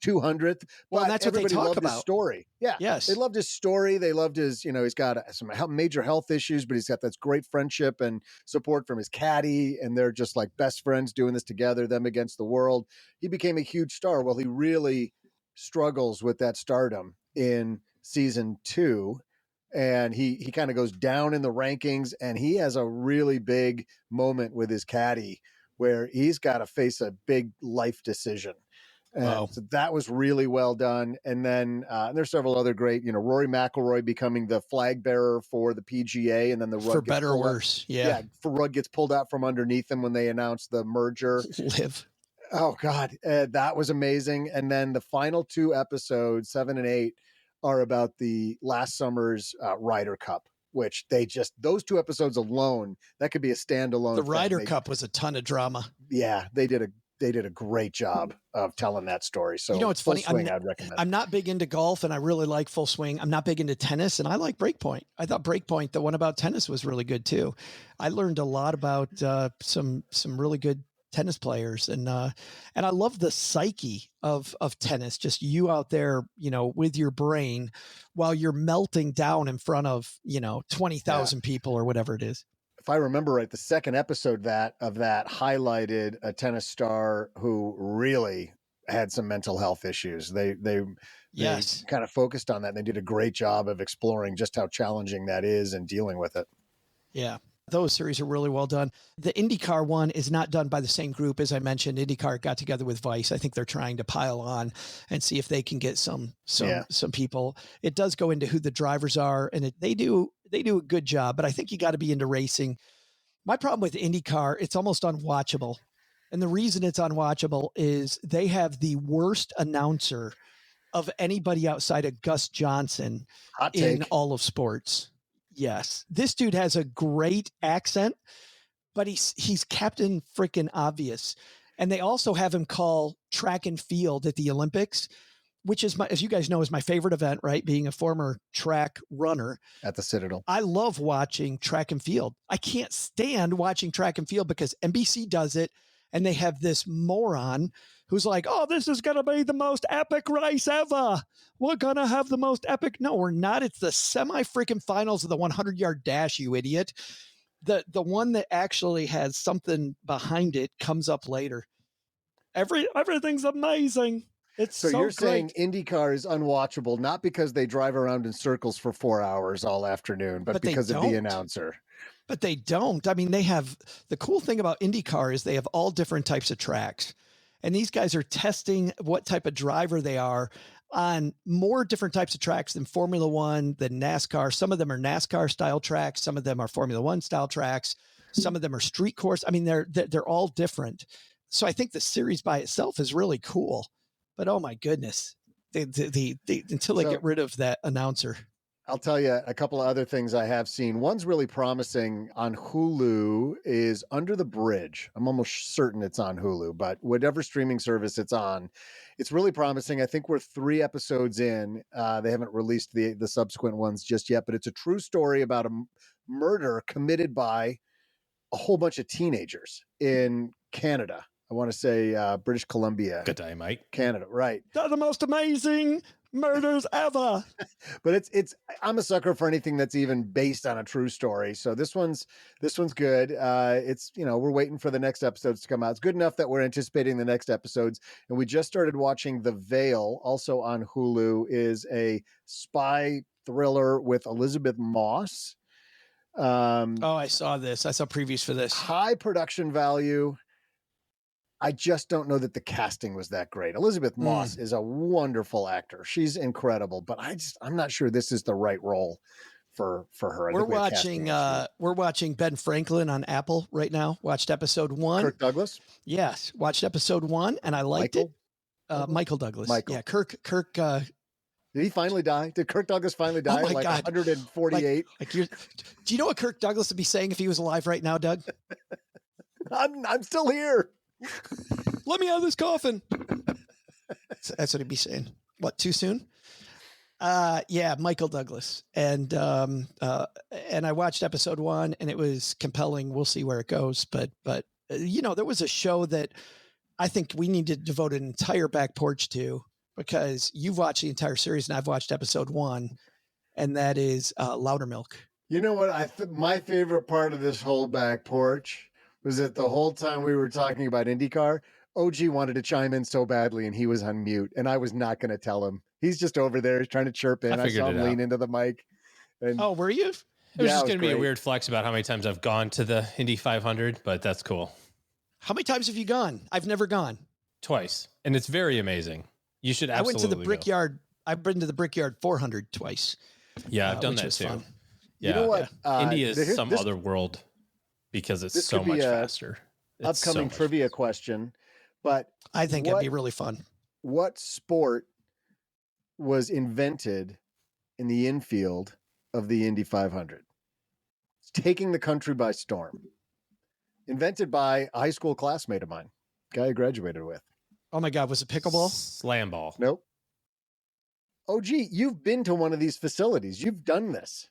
200th. Well, that's what they talk about. His story. Yeah. Yes. They loved his story. They loved his, he's got some major health issues, but he's got this great friendship and support from his caddy. And they're just like best friends doing this together, them against the world. He became a huge star. Well, he really struggles with that stardom in season 2. And he kind of goes down in the rankings, and he has a really big moment with his caddy where he's got to face a big life decision. And so that was really well done. And then there's several other great, Rory McIlroy becoming the flag bearer for the PGA, and then the rug for better or worse. Yeah. Rug gets pulled out from underneath him when they announced the merger. Live. Oh God, that was amazing. And then the final 2 episodes, 7 and 8, are about the last summer's Ryder Cup, which those 2 episodes alone, that could be a standalone. The Ryder Cup was a ton of drama. Yeah, they did a great job of telling that story. So it's funny. I'd recommend. I'm not big into golf, and I really like Full Swing. I'm not big into tennis, and I like Breakpoint. I thought Breakpoint, the one about tennis, was really good too. I learned a lot about some really good tennis players, and I love the psyche of tennis. Just you out there, with your brain while you're melting down in front of 20,000 people or whatever it is. If I remember right, the second episode of that highlighted a tennis star who really had some mental health issues. They kind of focused on that, and they did a great job of exploring just how challenging that is and dealing with it. Yeah. Those series are really well done. The IndyCar one is not done by the same group. As I mentioned, IndyCar got together with Vice. I think they're trying to pile on and see if they can get some people. It does go into who the drivers are, and they do a good job, but I think you got to be into racing. My problem with IndyCar, it's almost unwatchable. And the reason it's unwatchable is they have the worst announcer of anybody outside of Gus Johnson in all of sports. Yes. This dude has a great accent, but he's Captain Frickin' Obvious. And they also have him call track and field at the Olympics, which is as you guys know, is my favorite event, right? Being a former track runner at the Citadel. I love watching track and field. I can't stand watching track and field because NBC does it. And they have this moron who's like, oh, this is going to be the most epic race ever. We're going to have the most epic. No, we're not. It's the semi-freaking finals of the 100-yard dash, you idiot. The one that actually has something behind it comes up later. Everything's amazing. It's so you're great. Saying IndyCar is unwatchable, not because they drive around in circles for 4 hours all afternoon, but because of the announcer. But they don't. I mean, they have the cool thing about IndyCar is they have all different types of tracks. And these guys are testing what type of driver they are on more different types of tracks than Formula One, than NASCAR. Some of them are NASCAR style tracks. Some of them are Formula One style tracks. Some of them are street course. I mean, they're all different. So I think the series by itself is really cool. But oh my goodness, until they get rid of that announcer. I'll tell you a couple of other things I have seen. One's really promising on Hulu is Under the Bridge. I'm almost certain it's on Hulu, but whatever streaming service it's on, it's really promising. I think we're 3 episodes in. They haven't released the subsequent ones just yet, but it's a true story about a murder committed by a whole bunch of teenagers in Canada. I want to say British Columbia. Good day, mate. Canada, right. They're the most amazing murders ever. But I'm a sucker for anything that's even based on a true story. So this one's good. It's, we're waiting for the next episodes to come out. It's good enough that we're anticipating the next episodes. And we just started watching The Veil, also on Hulu, is a spy thriller with Elizabeth Moss. I saw this. I saw previews for this. High production value. I just don't know that the casting was that great. Elizabeth Moss is a wonderful actor. She's incredible, but I'm not sure this is the right role for her. We're watching Ben Franklin on Apple right now. Watched episode 1. Kirk Douglas? Yes. Watched episode 1 and I liked it. Michael Douglas. Michael. Yeah. Kirk. Did he finally die? Did Kirk Douglas finally die? Oh my God. 148. Do you know what Kirk Douglas would be saying if he was alive right now, Doug? I'm still here. Let me out of this coffin. That's what he'd be saying. What, too soon? Yeah, Michael Douglas. And I watched episode 1 and it was compelling. We'll see where it goes. But there was a show that I think we need to devote an entire back porch to, because you've watched the entire series and I've watched episode 1, and that is Loudermilk. You know what? My favorite part of this whole back porch was that the whole time we were talking about IndyCar, OG wanted to chime in so badly and he was on mute, and I was not going to tell him. He's just over there trying to chirp in. I saw him lean into the mic. And oh, were you? It was just going to be a weird flex about how many times I've gone to the Indy 500, but that's cool. How many times have you gone? I've never gone. Twice. And it's very amazing. You should absolutely I went to the Brickyard. go. I've been to the Brickyard 400 twice. Yeah, I've done that too. Fun. Yeah. You know what? Indy is some other world because it's so much faster. It's upcoming trivia question, but I think it'd be really fun. What sport was invented in the infield of the Indy 500? It's taking the country by storm. Invented by a high school classmate of mine, guy I graduated with. Oh my God, was it pickleball? Slam ball. Nope. Oh, gee, you've been to one of these facilities. You've done this.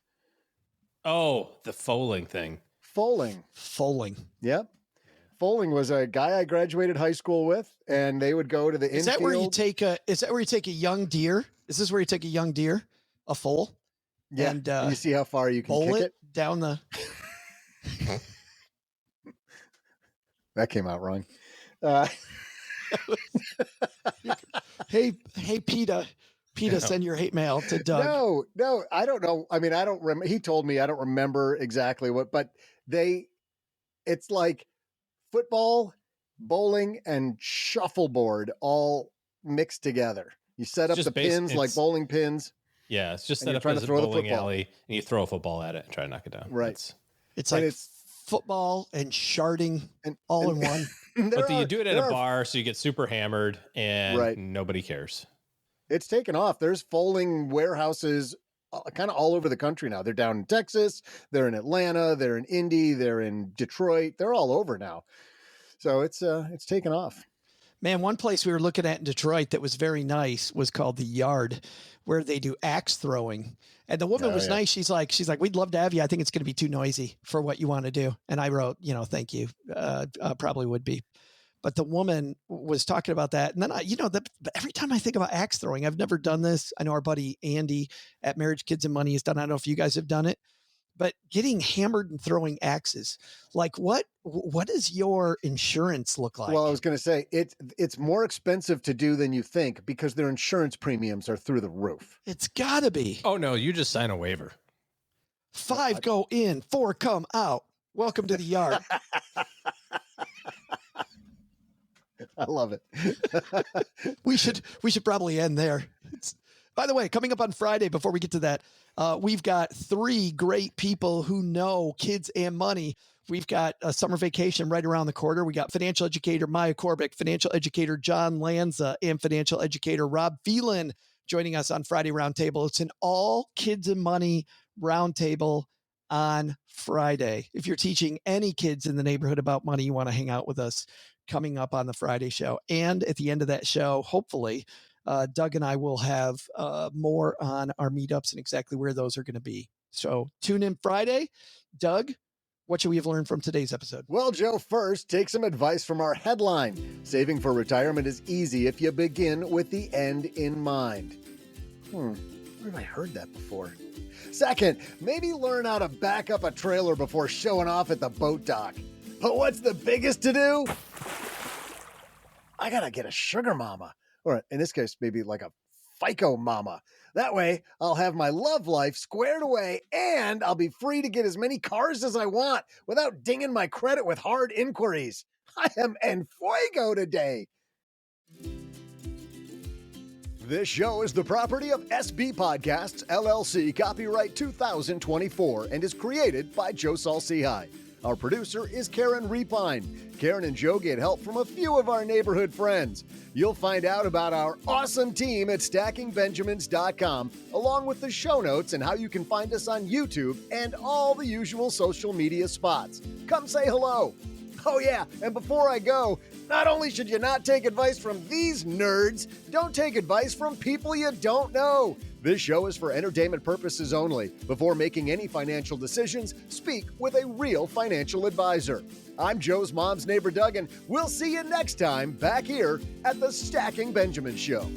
Oh, the foaling thing. Foaling. Yep. Foaling was a guy I graduated high school with, and they would go to the infield. Is that where you take a young deer? Is this where you take a young deer, a foal? Yeah. And you see how far you can bowl kick it down the. That came out wrong. Hey, PETA, send your hate mail to Doug. No, I don't know. I mean, I don't remember. He told me, I don't remember exactly what, but it's like football, bowling, and shuffleboard all mixed together. You set up the pins like bowling pins. Yeah, it's just set up as a bowling alley, and you throw a football at it and try to knock it down. Right. It's like football and sharding all in one. But you do it at a bar, so you get super hammered, and nobody cares. It's taken off. There's foaling warehouses kind of all over the country now. They're down in Texas, they're in Atlanta, they're in Indy, they're in Detroit. They're all over now. So it's taken off. Man, one place we were looking at in Detroit that was very nice was called the Yard, where they do axe throwing. And the woman was nice. She's like, we'd love to have you. I think it's going to be too noisy for what you want to do. And I wrote, thank you. Probably would be. But the woman was talking about that. And then every time I think about axe throwing, I've never done this. I know our buddy Andy at Marriage, Kids, and Money has done. I don't know if you guys have done it, but getting hammered and throwing axes, like what does your insurance look like? Well, I was going to say it's more expensive to do than you think because their insurance premiums are through the roof. It's gotta be. Oh no, you just sign a waiver. 5 go in, 4 come out. Welcome to the Yard. I love it. We should probably end there. By the way, coming up on Friday, before we get to that, we've got 3 great people who know kids and money. We've got a summer vacation right around the corner. We got financial educator Maya Korbick, financial educator John Lanza, and financial educator Rob Phelan joining us on Friday Roundtable. It's an all kids and money roundtable on Friday. If you're teaching any kids in the neighborhood about money, you want to hang out with us, coming up on the Friday show. And at the end of that show, hopefully, Doug and I will have more on our meetups and exactly where those are going to be. So tune in Friday. Doug, what should we have learned from today's episode? Well, Joe, first, take some advice from our headline. Saving for retirement is easy if you begin with the end in mind. Where have I heard that before? Second, maybe learn how to back up a trailer before showing off at the boat dock. But what's the biggest to do? I gotta get a sugar mama. Or in this case, maybe like a FICO mama. That way, I'll have my love life squared away and I'll be free to get as many cars as I want without dinging my credit with hard inquiries. I am en fuego today. This show is the property of SB Podcasts, LLC, copyright 2024, and is created by Joe Salsihai. Our producer is Karen Repine. Karen and Joe get help from a few of our neighborhood friends. You'll find out about our awesome team at stackingbenjamins.com, along with the show notes and how you can find us on YouTube and all the usual social media spots. Come say hello. Oh yeah, and before I go, not only should you not take advice from these nerds, don't take advice from people you don't know. This show is for entertainment purposes only. Before making any financial decisions, speak with a real financial advisor. I'm Joe's mom's neighbor, Doug, and we'll see you next time back here at the Stacking Benjamin Show.